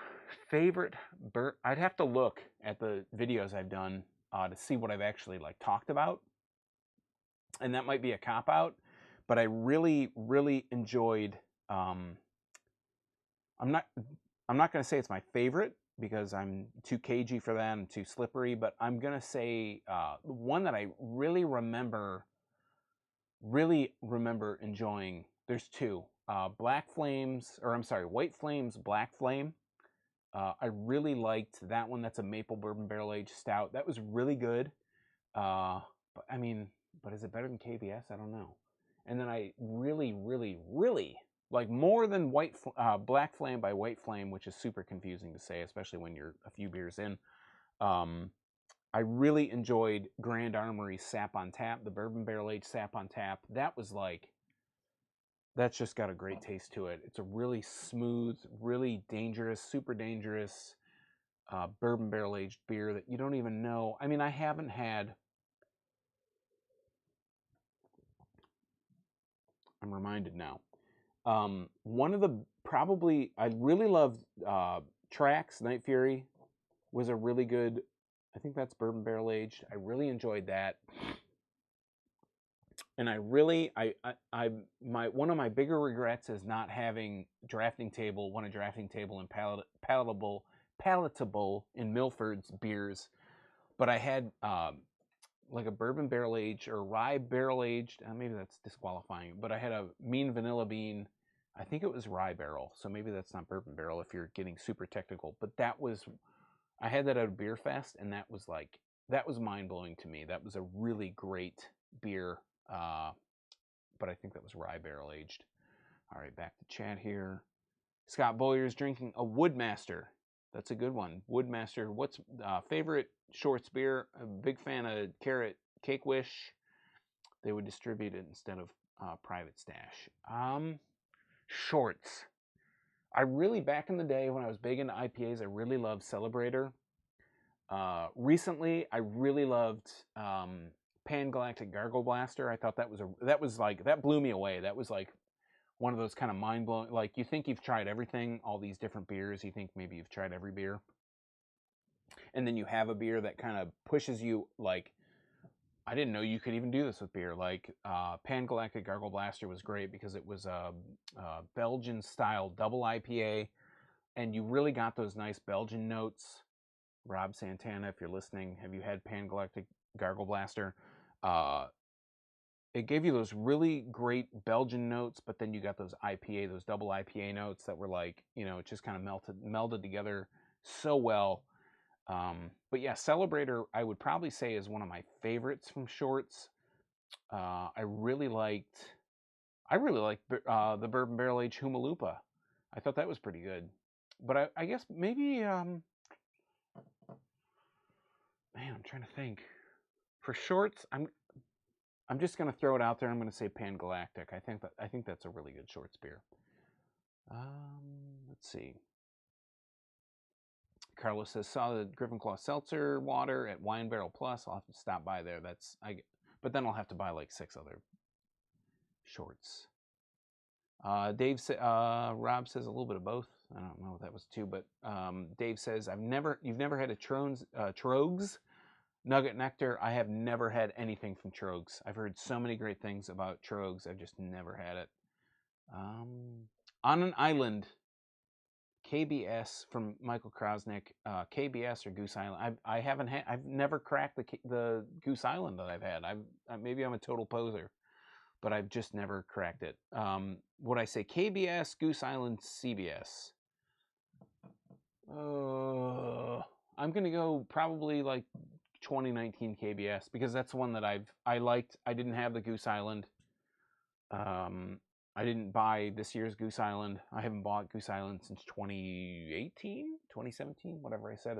Speaker 1: I'd have to look at the videos I've done to see what I've actually like talked about. and that might be a cop-out, but I really, really enjoyed, I'm not going to say it's my favorite, because I'm too cagey for that and too slippery, but I'm going to say one that I really remember enjoying. There's two. White Flames, Black Flame. I really liked that one. That's a maple bourbon barrel aged stout. That was really good. But is it better than KBS? I don't know. And then I really, really, really like, more than Black Flame by White Flame, which is super confusing to say, especially when you're a few beers in. I really enjoyed Grand Armory's Sap on Tap, the bourbon barrel aged Sap on Tap. That's just got a great taste to it. It's a really smooth, really dangerous, super dangerous bourbon barrel aged beer that you don't even know. I mean, I haven't had. I'm reminded now. One of the I really loved Trax Night Fury was a really good. I think that's bourbon barrel aged. I really enjoyed that. And one of my bigger regrets is not having won a drafting table and palatable in Milford's beers. But I had like a bourbon barrel aged or rye barrel aged. Maybe that's disqualifying. But I had a Mean Vanilla Bean. I think it was rye barrel. So maybe that's not bourbon barrel if you're getting super technical. But I had that at a beer fest, and that was mind blowing to me. That was a really great beer. But I think that was rye barrel aged. All right, back to chat here. Scott Boyer's drinking a Woodmaster. That's a good one. Woodmaster. What's favorite Shorts beer? A big fan of Carrot Cake Wish. They would distribute it instead of Private Stash. Shorts. Back in the day when I was big into IPAs, I really loved Celebrator. Recently, I really loved Pan Galactic Gargle Blaster. I thought that blew me away. That was like one of those kind of mind blowing. Like, you think you've tried everything, all these different beers. You think maybe you've tried every beer, and then you have a beer that kind of pushes you. Like, I didn't know you could even do this with beer. Like, Pan Galactic Gargle Blaster was great because it was a Belgian style double IPA, and you really got those nice Belgian notes. Rob Santana, if you're listening, have you had Pan Galactic Gargle Blaster? It gave you those really great Belgian notes, but then you got those double IPA notes that were like, it just kind of melded together so well. But yeah, Celebrator, I would probably say, is one of my favorites from Shorts. I really liked the Bourbon Barrel Aged Humalupa. I thought that was pretty good. But I guess maybe, man, I'm trying to think. For Shorts, I'm just going to throw it out there. I'm going to say Pan Galactic. I think that's a really good Shorts beer. Let's see. Carlos says, saw the Griffin Claw Seltzer water at Wine Barrel Plus. I'll have to stop by there. But then I'll have to buy like 6 other Shorts. Rob says a little bit of both. I don't know what that was too, but Dave says, you've never had a Trogs Nugget Nectar. I have never had anything from Trogs. I've heard so many great things about Trogs. I've just never had it. On an Island, KBS from Michael Krosnick. KBS or Goose Island. I've never cracked the Goose Island that I've had. Maybe I'm a total poser, but I've just never cracked it. Would I say KBS, Goose Island, CBS? I'm gonna go probably like 2019 KBS, because that's one that I liked. I didn't have the Goose Island. I didn't buy this year's Goose Island. I haven't bought Goose Island since 2018, 2017, whatever I said.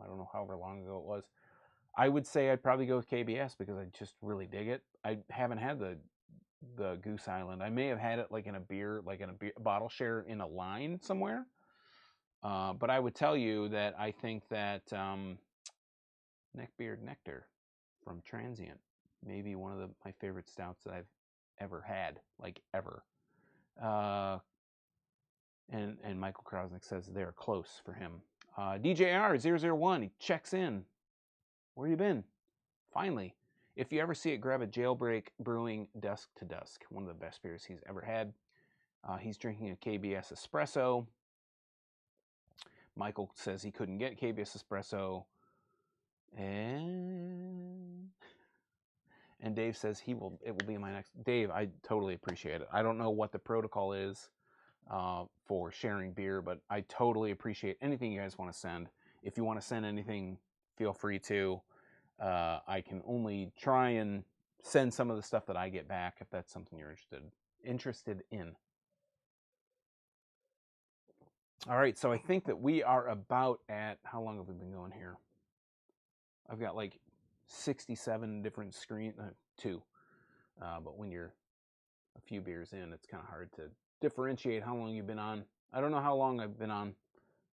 Speaker 1: I don't know, however long ago it was. I would say I'd probably go with KBS because I just really dig it. I haven't had the Goose Island. I may have had it like in a beer bottle share in a line somewhere. But I would tell you that I think that Neckbeard Nectar from Transient may be one of my favorite stouts that I've ever had, like ever. And Michael Krosnick says they're close for him. DJR001, he checks in. Where you been? Finally. If you ever see it, grab a Jailbreak Brewing Dusk to Dusk. One of the best beers he's ever had. He's drinking a KBS Espresso. Michael says he couldn't get KBS Espresso. And Dave says it will be in my next. Dave, I totally appreciate it. I don't know what the protocol is for sharing beer, but I totally appreciate anything you guys want to send. If you want to send anything, feel free to. I can only try and send some of the stuff that I get back if that's something you're interested in. All right, so I think that we are about at, how long have we been going here? I've got like 67 different screens, two. But when you're a few beers in, it's kind of hard to differentiate how long you've been on. I don't know how long I've been on.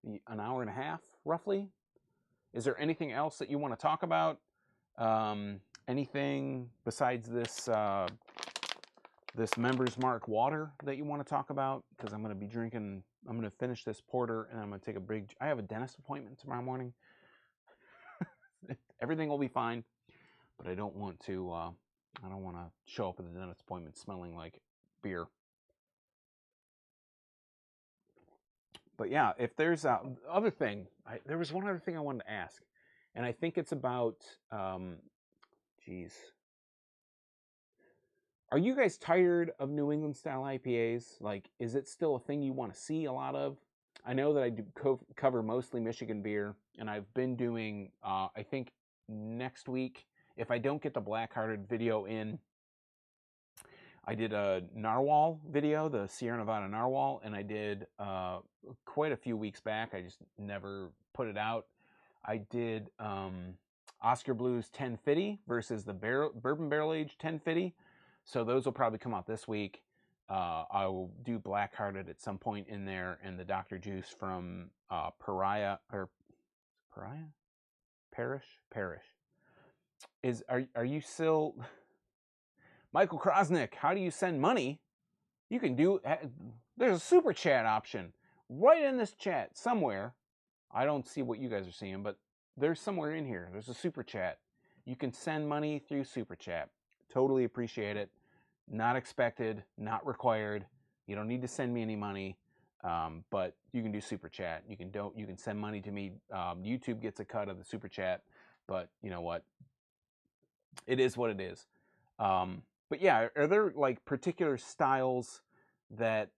Speaker 1: An hour and a half, roughly. Is there anything else that you want to talk about? Anything besides this this Members Mark water that you want to talk about? Because I'm going to be drinking. I'm going to finish this porter, and I'm going to take a big. I have a dentist appointment tomorrow morning. Everything will be fine, but I don't want to. I don't want to show up at the dentist appointment smelling like beer. But yeah, if there's other thing, there was one other thing I wanted to ask, and I think it's about. Geez. Are you guys tired of New England style IPAs? Like, is it still a thing you want to see a lot of? I know that I do cover mostly Michigan beer, and I've been doing, I think next week, if I don't get the Blackhearted video in, I did a Narwhal video, the Sierra Nevada Narwhal, and I did quite a few weeks back. I just never put it out. I did Oscar Blues 1050 versus the Bourbon Barrel Aged 1050. So those will probably come out this week. I will do Blackhearted at some point in there, and the Dr. Juice from Parish. Are you still Michael Krosnick? How do you send money? You can do. There's a super chat option right in this chat somewhere. I don't see what you guys are seeing, but there's somewhere in here. There's a super chat. You can send money through super chat. Totally appreciate it. Not expected, not required. You don't need to send me any money, but you can do super chat. You can send money to me. YouTube gets a cut of the super chat, but you know what? It is what it is. But yeah, are there like particular styles that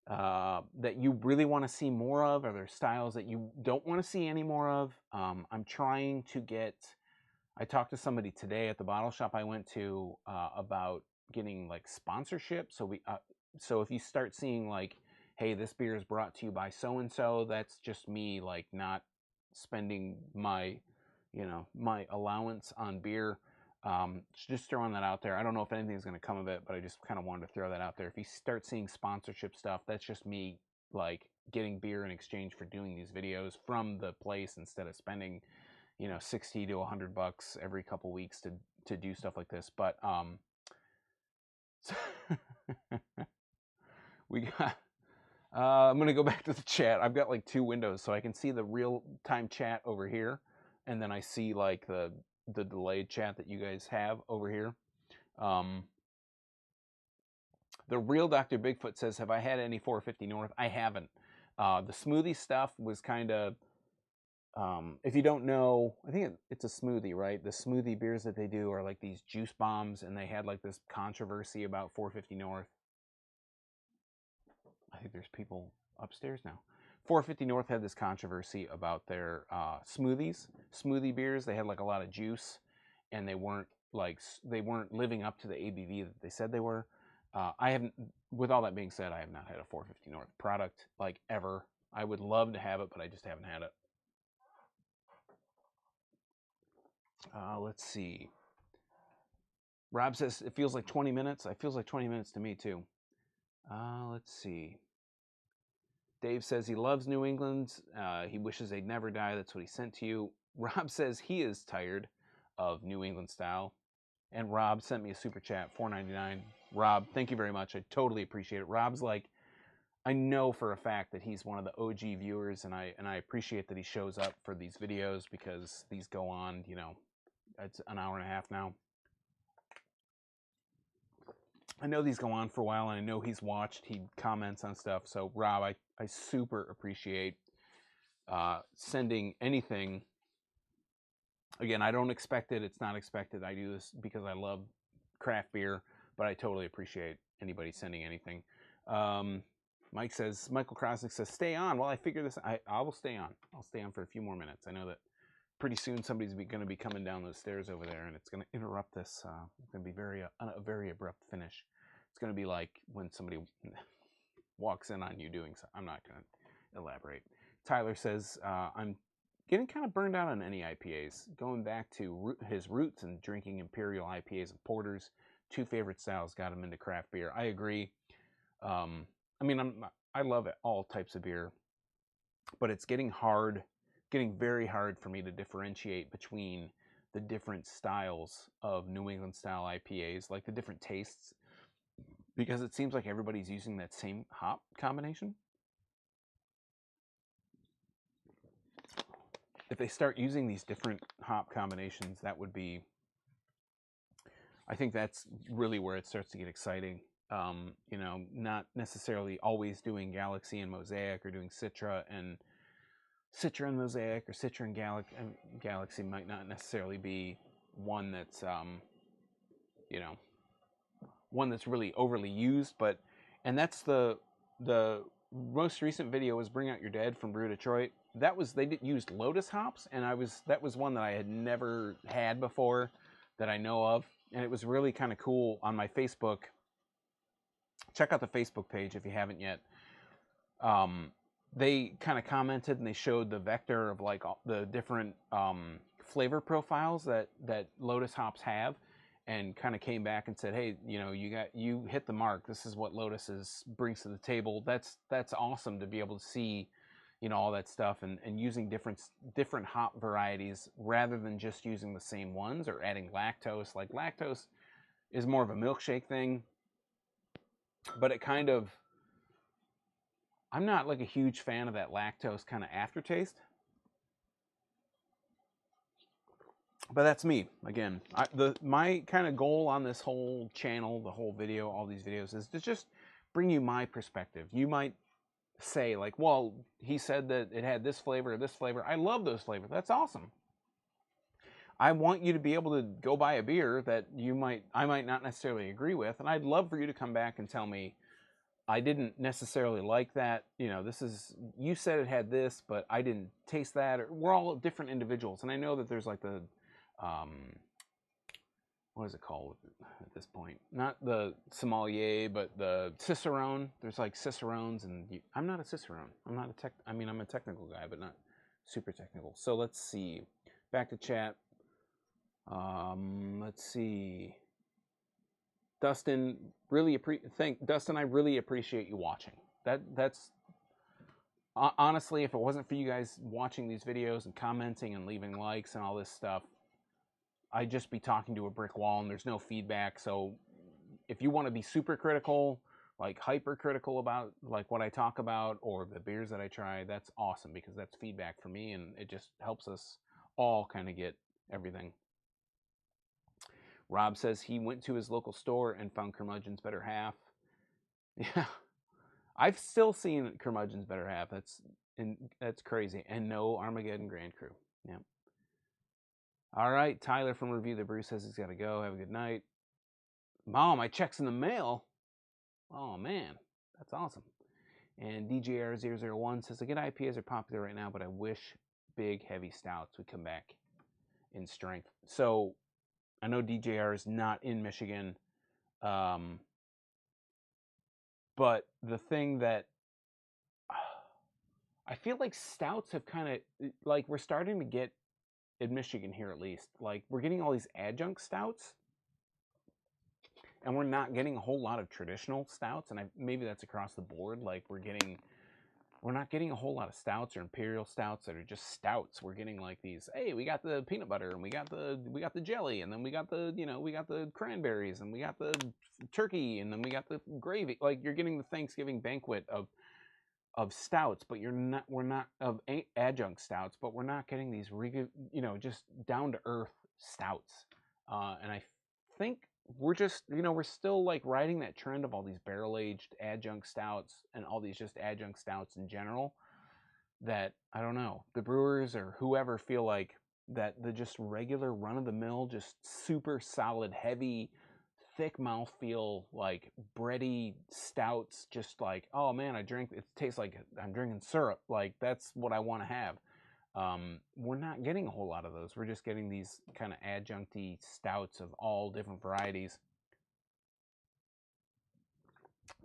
Speaker 1: that you really want to see more of? Are there styles that you don't want to see any more of? I'm trying to get. I talked to somebody today at the bottle shop I went to about getting like sponsorship. So so if you start seeing like, hey, this beer is brought to you by so and so, that's just me like not spending my, my allowance on beer. Just throwing that out there. I don't know if anything's going to come of it, but I just kind of wanted to throw that out there. If you start seeing sponsorship stuff, that's just me like getting beer in exchange for doing these videos from the place instead of spending, $60 to $100 every couple weeks to do stuff like this. But we got. I'm gonna go back to the chat. I've got like two windows, so I can see the real time chat over here, and then I see like the delayed chat that you guys have over here. The real Dr. Bigfoot says, have I had any 450 North? I haven't. The smoothie stuff was kind of, if you don't know, I think it's a smoothie, right? The smoothie beers that they do are like these juice bombs, and they had like this controversy about 450 North. I think there's people upstairs now. 450 North had this controversy about their smoothie beers. They had like a lot of juice, and they weren't living up to the ABV that they said they were. I haven't. With all that being said, I have not had a 450 North product like ever. I would love to have it, but I just haven't had it. Let's see. Rob says it feels like 20 minutes. It feels like 20 minutes to me too. Let's see. Dave says he loves New England. He wishes they'd never die. That's what he sent to you. Rob says he is tired of New England style. And Rob sent me a super chat, $4.99. Rob, thank you very much. I totally appreciate it. Rob's like, I know for a fact that he's one of the OG viewers, and I appreciate that he shows up for these videos because these go on, it's an hour and a half now. I know these go on for a while, and I know he's watched. He comments on stuff. So Rob, I super appreciate sending anything. Again, I don't expect it. It's not expected. I do this because I love craft beer, but I totally appreciate anybody sending anything. Michael Krasnick says, stay on. Well, I figure this, I will stay on. I'll stay on for a few more minutes. I know that pretty soon somebody's going to be coming down those stairs over there, and it's going to interrupt this. It's going to be a very abrupt finish. It's going to be like when somebody walks in on you doing so. I'm not going to elaborate. Tyler says, I'm getting kind of burned out on any IPAs. Going back to his roots and drinking Imperial IPAs and porters, 2 favorite styles got him into craft beer. I agree. I mean, I love all types of beer, but it's getting very hard for me to differentiate between the different styles of New England style IPAs, like the different tastes, because it seems like everybody's using that same hop combination. If they start using these different hop combinations, that would be, I think that's really where it starts to get exciting. You know, not necessarily always doing Galaxy and Mosaic, or doing Citra and Mosaic, or Citra and Galaxy might not necessarily be one that's, you know, one that's really overly used. But, and that's the most recent video was Bring Out Your Dead from Brew Detroit. That was, they used Lotus hops, and that was one that I had never had before that I know of, and it was really kind of cool. On my Facebook, check out the Facebook page if you haven't yet. They kind of commented, and they showed the vector of like all the different flavor profiles that Lotus hops have, and kind of came back and said, hey, you know, you hit the mark. This is what Lotus brings to the table. That's awesome to be able to see, you know, all that stuff, and using different hop varieties rather than just using the same ones, or adding lactose. Like, lactose is more of a milkshake thing, but it kind of, I'm not like a huge fan of that lactose kind of aftertaste. But that's me. Again, my kind of goal on this whole channel, the whole video, all these videos, is to just bring you my perspective. You might say like, well, he said that it had this flavor or this flavor. I love those flavors. That's awesome. I want you to be able to go buy a beer that I might not necessarily agree with, and I'd love for you to come back and tell me, I didn't necessarily like that. You know, you said it had this, but I didn't taste that. Or we're all different individuals, and I know that there's like the what is it called at this point? Not the sommelier, but the cicerone. There's like cicerones, and I'm not a cicerone. I'm not I mean, I'm a technical guy, but not super technical. So let's see. Back to chat. Let's see. Dustin, Dustin, I really appreciate you watching. That's honestly, if it wasn't for you guys watching these videos and commenting and leaving likes and all this stuff, I'd just be talking to a brick wall, and there's no feedback. So if you want to be super critical, like hyper critical about like what I talk about or the beers that I try, that's awesome, because that's feedback for me, and it just helps us all kind of get everything. Rob says he went to his local store and found Curmudgeon's Better Half. Yeah, I've still seen Curmudgeon's Better Half. That's crazy. And no Armageddon Grand Cru. Yeah. All right, Tyler from Review the Brew says he's got to go. Have a good night. Mom, my check's in the mail. Oh, man. That's awesome. And DJR001 says, the good IPAs are popular right now, but I wish big, heavy stouts would come back in strength. So I know DJR is not in Michigan. But the thing that I feel like stouts have kind of, like, we're starting to get, in Michigan here at least, like, we're getting all these adjunct stouts, and we're not getting a whole lot of traditional stouts. And maybe that's across the board. Like, we're not getting a whole lot of stouts or imperial stouts that are just stouts. We're getting like these, hey, we got the peanut butter, and we got the jelly, and then we got the, you know, we got the cranberries, and we got the turkey, and then we got the gravy. Like, you're getting the Thanksgiving banquet of stouts, but we're not of adjunct stouts, but we're not getting these, you know, just down to earth stouts. And I think we're just, we're still like riding that trend of all these barrel-aged adjunct stouts and all these just adjunct stouts in general, that, I don't know, the brewers or whoever feel like that the just regular run-of-the-mill, just super solid, heavy, thick mouthfeel, like bready stouts, just like, oh man, it tastes like I'm drinking syrup. Like, that's what I want to have. We're not getting a whole lot of those. We're just getting these kind of adjuncty stouts of all different varieties.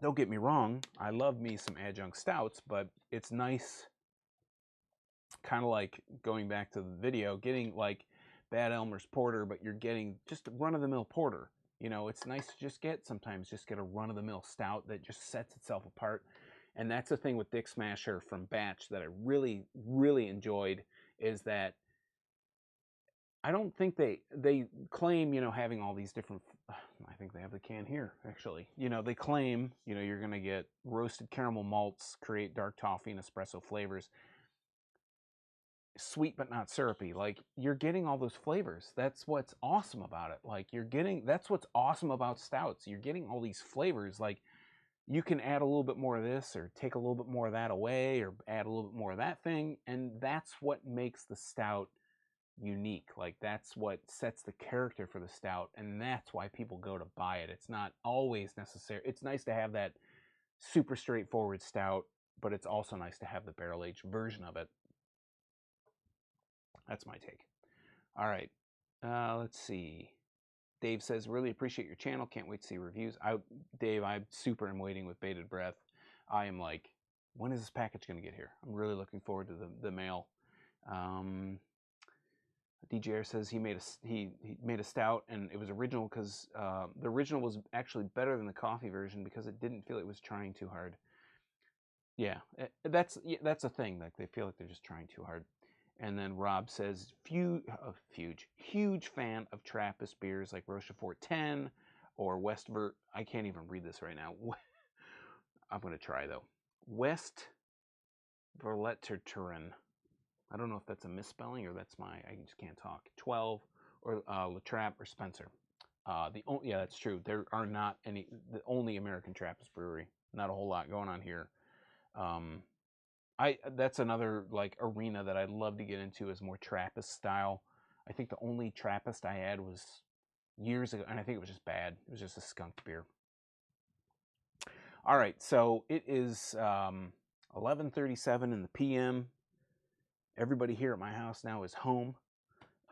Speaker 1: Don't get me wrong, I love me some adjunct stouts, but it's nice, kind of like going back to the video, getting like Bad Elmer's porter, but you're getting just a run-of-the-mill porter. It's nice to just get a run-of-the-mill stout that just sets itself apart. And that's the thing with Dick Smasher from Batch that I really, really enjoyed, is that I don't think they claim, having all these different, I think they have the can here, actually. They claim, you're going to get roasted caramel malts, create dark toffee and espresso flavors, sweet but not syrupy. Like, you're getting all those flavors. That's what's awesome about it. Like, that's what's awesome about stouts. You're getting all these flavors. Like, you can add a little bit more of this or take a little bit more of that away or add a little bit more of that thing, and that's what makes the stout unique. Like, that's what sets the character for the stout, and that's why people go to buy it. It's not always necessary. It's nice to have that super straightforward stout, but it's also nice to have the barrel-aged version of it. That's my take. All right, let's see. Dave says, really appreciate your channel. Can't wait to see reviews. Dave, I super am waiting with bated breath. I am like, when is this package going to get here? I'm really looking forward to the mail. DJR says he made a stout, and it was original because the original was actually better than the coffee version because it didn't feel it was trying too hard. Yeah, that's a thing. Like, they feel like they're just trying too hard. And then Rob says, huge fan of Trappist beers like Rochefort 10 or Westvert. I can't even read this right now. I'm going to try, though. West Verletterturen. I don't know if that's a misspelling or that's I just can't talk. 12 or La Trappe or Spencer. Yeah, that's true. There are not any, the only American Trappist brewery. Not a whole lot going on here. That's another like arena that I'd love to get into, is more Trappist style. I think the only Trappist I had was years ago, and I think it was just bad. It was just a skunk beer. All right, so it is 11:37 in the p.m. Everybody here at my house now is home,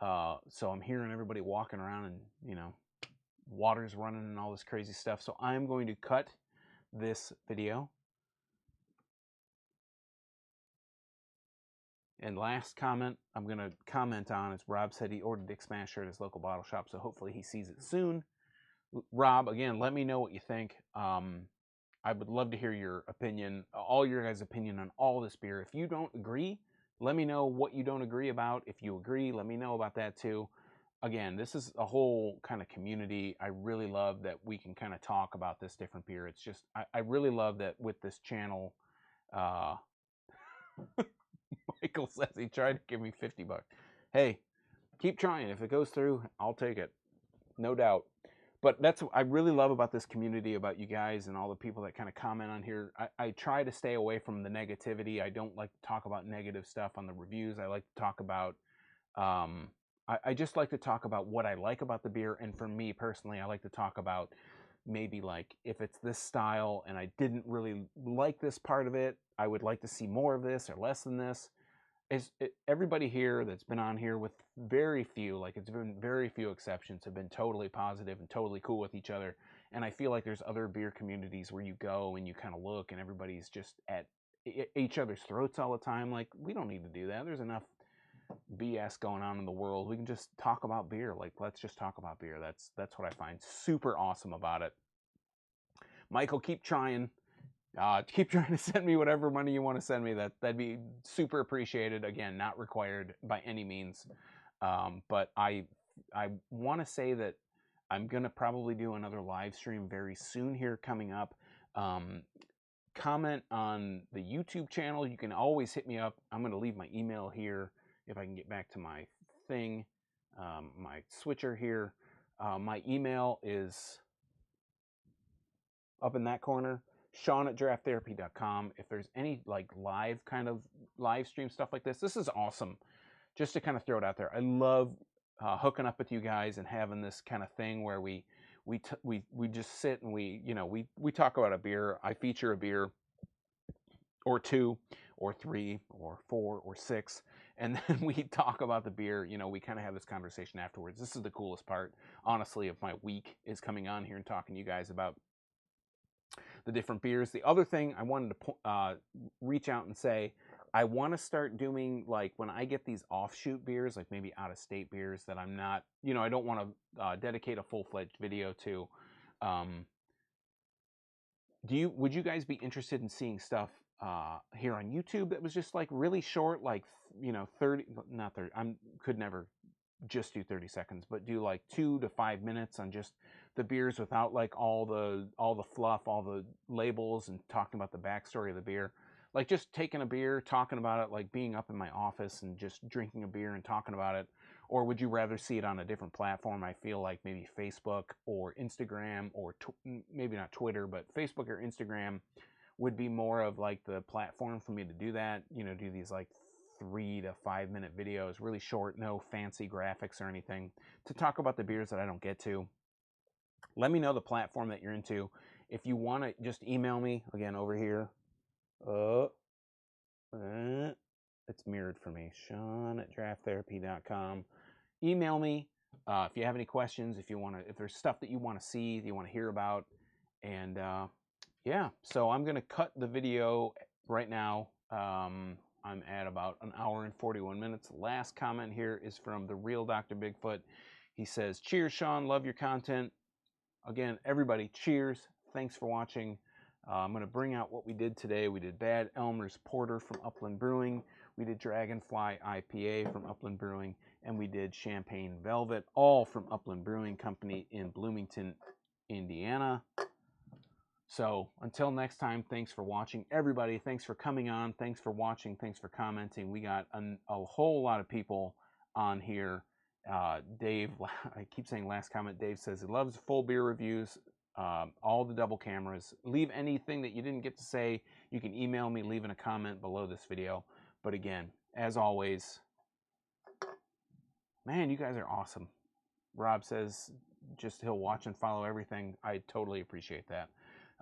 Speaker 1: so I'm hearing everybody walking around and water's running and all this crazy stuff. So I'm going to cut this video. And last comment I'm going to comment on is Rob said he ordered Dick Smasher at his local bottle shop, so hopefully he sees it soon. Rob, again, let me know what you think. I would love to hear your opinion, all your guys' opinion on all this beer. If you don't agree, let me know what you don't agree about. If you agree, let me know about that too. Again, this is a whole kind of community. I really love that we can kind of talk about this different beer. It's just, I really love that with this channel. Michael says he tried to give me $50. Hey, keep trying. If it goes through, I'll take it. No doubt. But that's what I really love about this community, about you guys and all the people that kind of comment on here. I try to stay away from the negativity. I don't like to talk about negative stuff on the reviews. I like to talk about, I just like to talk about what I like about the beer. And for me personally, I like to talk about maybe like if it's this style and I didn't really like this part of it, I would like to see more of this or less than this. Everybody here that's been on here, with very few, like it's been very few exceptions, have been totally positive and totally cool with each other. And I feel like there's other beer communities where you go and you kind of look and everybody's just at each other's throats all the time. Like, we don't need to do that. There's enough BS going on in the world. We can just talk about beer. Like, let's just talk about beer. That's what I find super awesome about it. Michael, keep trying. Keep trying to send me whatever money you want to send me. That'd be super appreciated. Again, not required by any means. But I want to say that I'm going to probably do another live stream very soon here coming up. Comment on the YouTube channel. You can always hit me up. I'm going to leave my email here if I can get back to my thing, my switcher here. My email is up in that corner, Sean@drafttherapy.com. If there's any like live stream stuff like this is awesome. Just to kind of throw it out there. I love hooking up with you guys and having this kind of thing where we just sit and we talk about a beer. I feature a beer or two or three or four or six, and then we talk about the beer. We kind of have this conversation afterwards. This is the coolest part, honestly, of my week, is coming on here and talking to you guys about the different beers. The other thing I wanted to reach out and say, I want to start doing, like, when I get these offshoot beers, like maybe out-of-state beers that I'm not, I don't want to dedicate a full-fledged video to. Would you guys be interested in seeing stuff here on YouTube that was just like really short, like 30, not 30, could never just do 30 seconds, but do like 2 to 5 minutes on just the beers without like all the fluff, all the labels, and talking about the backstory of the beer. Like just taking a beer, talking about it, like being up in my office and just drinking a beer and talking about it. Or would you rather see it on a different platform? I feel like maybe Facebook or Instagram, or maybe not Twitter, but Facebook or Instagram would be more of like the platform for me to do that. Do these like 3 to 5 minute videos, really short, no fancy graphics or anything, to talk about the beers that I don't get to. Let me know the platform that you're into. If you want to, just email me again over here. It's mirrored for me. Sean@drafttherapy.com. Email me if you have any questions, if there's stuff that you want to see, that you want to hear about. And yeah, so I'm going to cut the video right now. I'm at about 1 hour and 41 minutes. Last comment here is from the real Dr. Bigfoot. He says, "Cheers, Sean. Love your content." Again, everybody, cheers. Thanks for watching. I'm going to bring out what we did today. We did Bad Elmer's Porter from Upland Brewing. We did Dragonfly IPA from Upland Brewing. And we did Champagne Velvet, all from Upland Brewing Company in Bloomington, Indiana. So until next time, thanks for watching. Everybody, thanks for coming on. Thanks for watching. Thanks for commenting. We got a whole lot of people on here. Dave, I keep saying last comment. Dave says he loves full beer reviews, all the double cameras. Leave anything that you didn't get to say. You can email me, leave in a comment below this video. But again, as always, man, you guys are awesome. Rob says just he'll watch and follow everything. I totally appreciate that.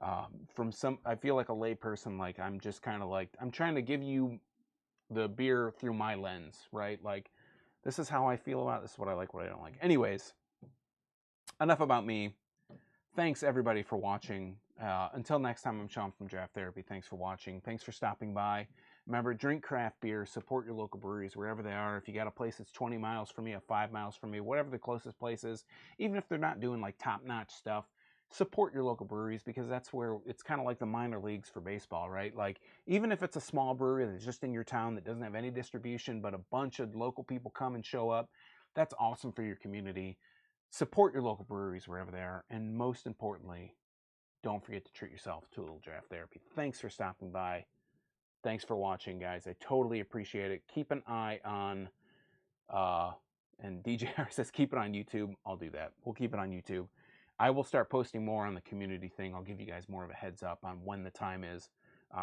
Speaker 1: I feel like a layperson, like I'm just kind of like, I'm trying to give you the beer through my lens, right? Like, this is how I feel about it. This is what I like, what I don't like. Anyways, enough about me. Thanks everybody for watching. Until next time, I'm Sean from Draft Therapy. Thanks for watching. Thanks for stopping by. Remember, drink craft beer, support your local breweries wherever they are. If you got a place that's 20 miles from me, or 5 miles from me, whatever the closest place is, even if they're not doing like top-notch stuff, support your local breweries, because that's where it's kind of like the minor leagues for baseball, right? Like, even if it's a small brewery that's just in your town that doesn't have any distribution, but a bunch of local people come and show up, that's awesome for your community. Support your local breweries wherever they are. And most importantly, don't forget to treat yourself to a little draft therapy. Thanks for stopping by. Thanks for watching, guys. I totally appreciate it. Keep an eye on, and DJR says keep it on YouTube. I'll do that. We'll keep it on YouTube. I will start posting more on the community thing. I'll give you guys more of a heads up on when the time is,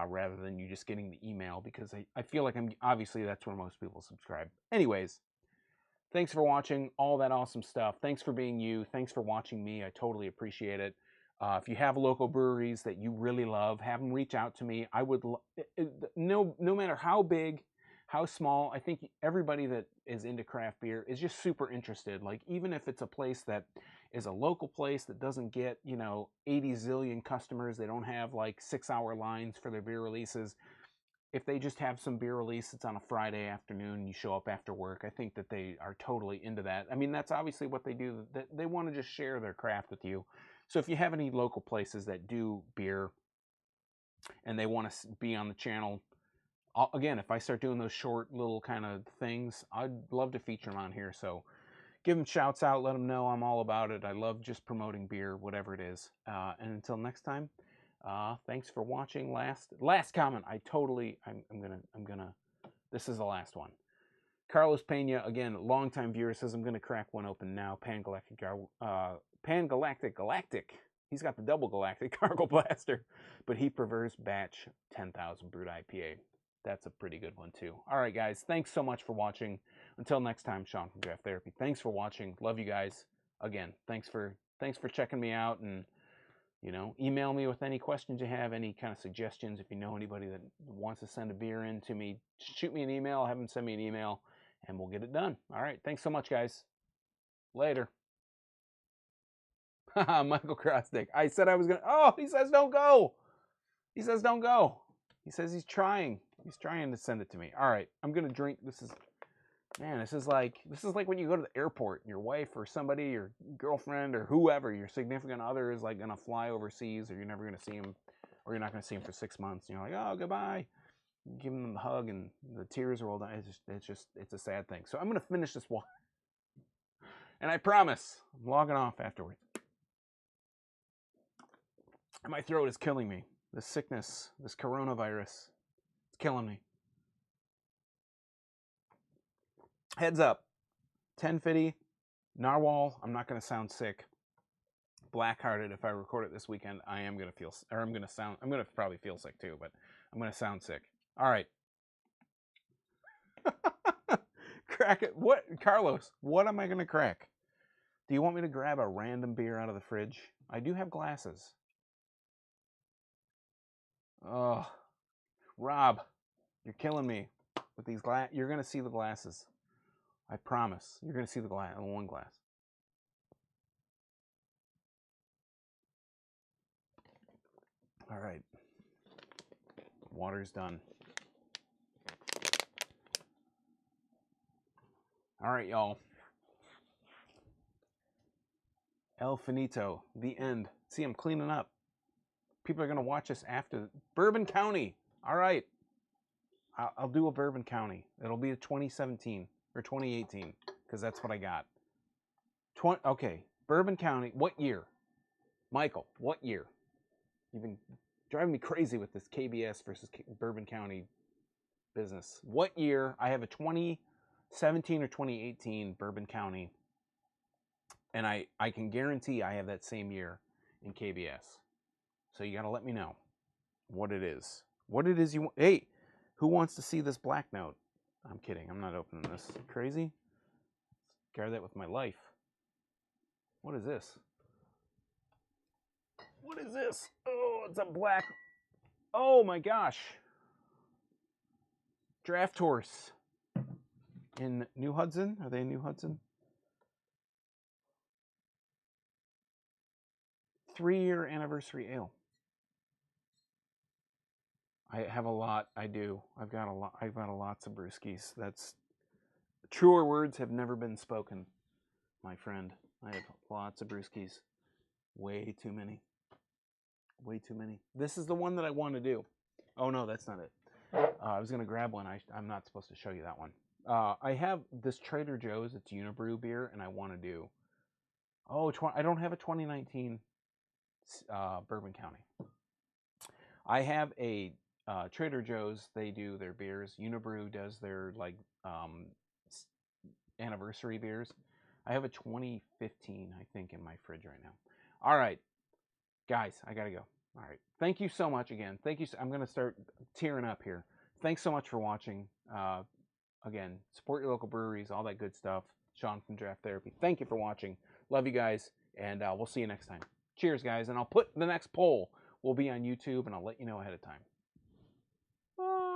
Speaker 1: rather than you just getting the email, because I feel like obviously that's where most people subscribe. Anyways, thanks for watching all that awesome stuff. Thanks for being you. Thanks for watching me. I totally appreciate it. If you have local breweries that you really love, have them reach out to me. I would, no matter how big, how small, I think everybody that is into craft beer is just super interested. Like, even if it's a place that is a local place that doesn't get, 80 zillion customers, they don't have like 6-hour lines for their beer releases. If they just have some beer release, it's on a Friday afternoon, you show up after work, I think that they are totally into that. I mean, that's obviously what they do. They want to just share their craft with you. So if you have any local places that do beer and they want to be on the channel, again, if I start doing those short little kind of things, I'd love to feature them on here. So give them shouts out, let them know I'm all about it. I love just promoting beer, whatever it is. And until next time, thanks for watching. Last comment. I'm gonna, this is the last one. Carlos Pena, again, longtime viewer, says I'm going to crack one open now. Galactic. He's got the double galactic Cargo Blaster, but he prefers batch 10,000 brewed IPA. That's a pretty good one too. All right, guys, thanks so much for watching. Until next time, Sean from Draft Therapy. Thanks for watching. Love you guys. Again, thanks for checking me out, and email me with any questions you have, any kind of suggestions. If you know anybody that wants to send a beer in to me, shoot me an email. Have them send me an email, and we'll get it done. All right, thanks so much, guys. Later. Michael Krosnick. I said I was gonna. Oh, he says don't go. He says don't go. He says he's trying. He's trying to send it to me. All right, I'm gonna drink. This is like when you go to the airport and your wife or somebody, your girlfriend or whoever, your significant other is like gonna fly overseas, or you're never gonna see him, or you're not gonna see him for 6 months. And you're like, oh, goodbye. Give him the hug and the tears roll down. It's a sad thing. So I'm gonna finish this water, and I promise I'm logging off afterwards. My throat is killing me. This sickness, this coronavirus, it's killing me. Heads up, 1050, Narwhal. I'm not going to sound sick. Blackhearted. If I record it this weekend, I am going to feel, or I'm going to probably feel sick too, but I'm going to sound sick. All right. Crack it. What, Carlos, what am I going to crack? Do you want me to grab a random beer out of the fridge? I do have glasses. Oh, Rob, you're killing me with these glass. You're going to see the glasses. I promise. You're going to see the one glass. All right. Water's done. All right, y'all. El Finito. The end. See, I'm cleaning up. People are going to watch us after. Bourbon County. All right. I'll do a Bourbon County. It'll be a 2017 or 2018 because that's what I got. Okay. Bourbon County. What year? Michael, what year? You've been driving me crazy with this KBS versus Bourbon County business. What year? I have a 2017 or 2018 Bourbon County, and I can guarantee I have that same year in KBS. So you got to let me know what it is. What it is you want. Hey, who wants to see this black note? I'm kidding. I'm not opening this. Crazy? Guard that with my life. What is this? What is this? Oh, it's a black. Oh my gosh. Draft Horse in New Hudson. Are they in New Hudson? 3-year anniversary ale. I have a lot. I do. I've got a lot. I've got lots of brewskis. That's truer words have never been spoken, my friend. I have lots of brewskis. Way too many. Way too many. This is the one that I want to do. Oh no, that's not it. I was gonna grab one. I'm not supposed to show you that one. I have this Trader Joe's. It's Unibrew beer, and I want to do. Oh, I don't have a 2019 Bourbon County. I have a Trader Joe's. They do their beers. Unibrew does their anniversary beers. I have a 2015, I think, in my fridge right now. All right, guys, I gotta go. All right, thank you so much again. Thank you. I'm gonna start tearing up here. Thanks so much for watching. Again, support your local breweries, all that good stuff. Sean from Draft Therapy. Thank you for watching. Love you guys, and we'll see you next time. Cheers, guys, and I'll put the next poll will be on YouTube, and I'll let you know ahead of time. Bye.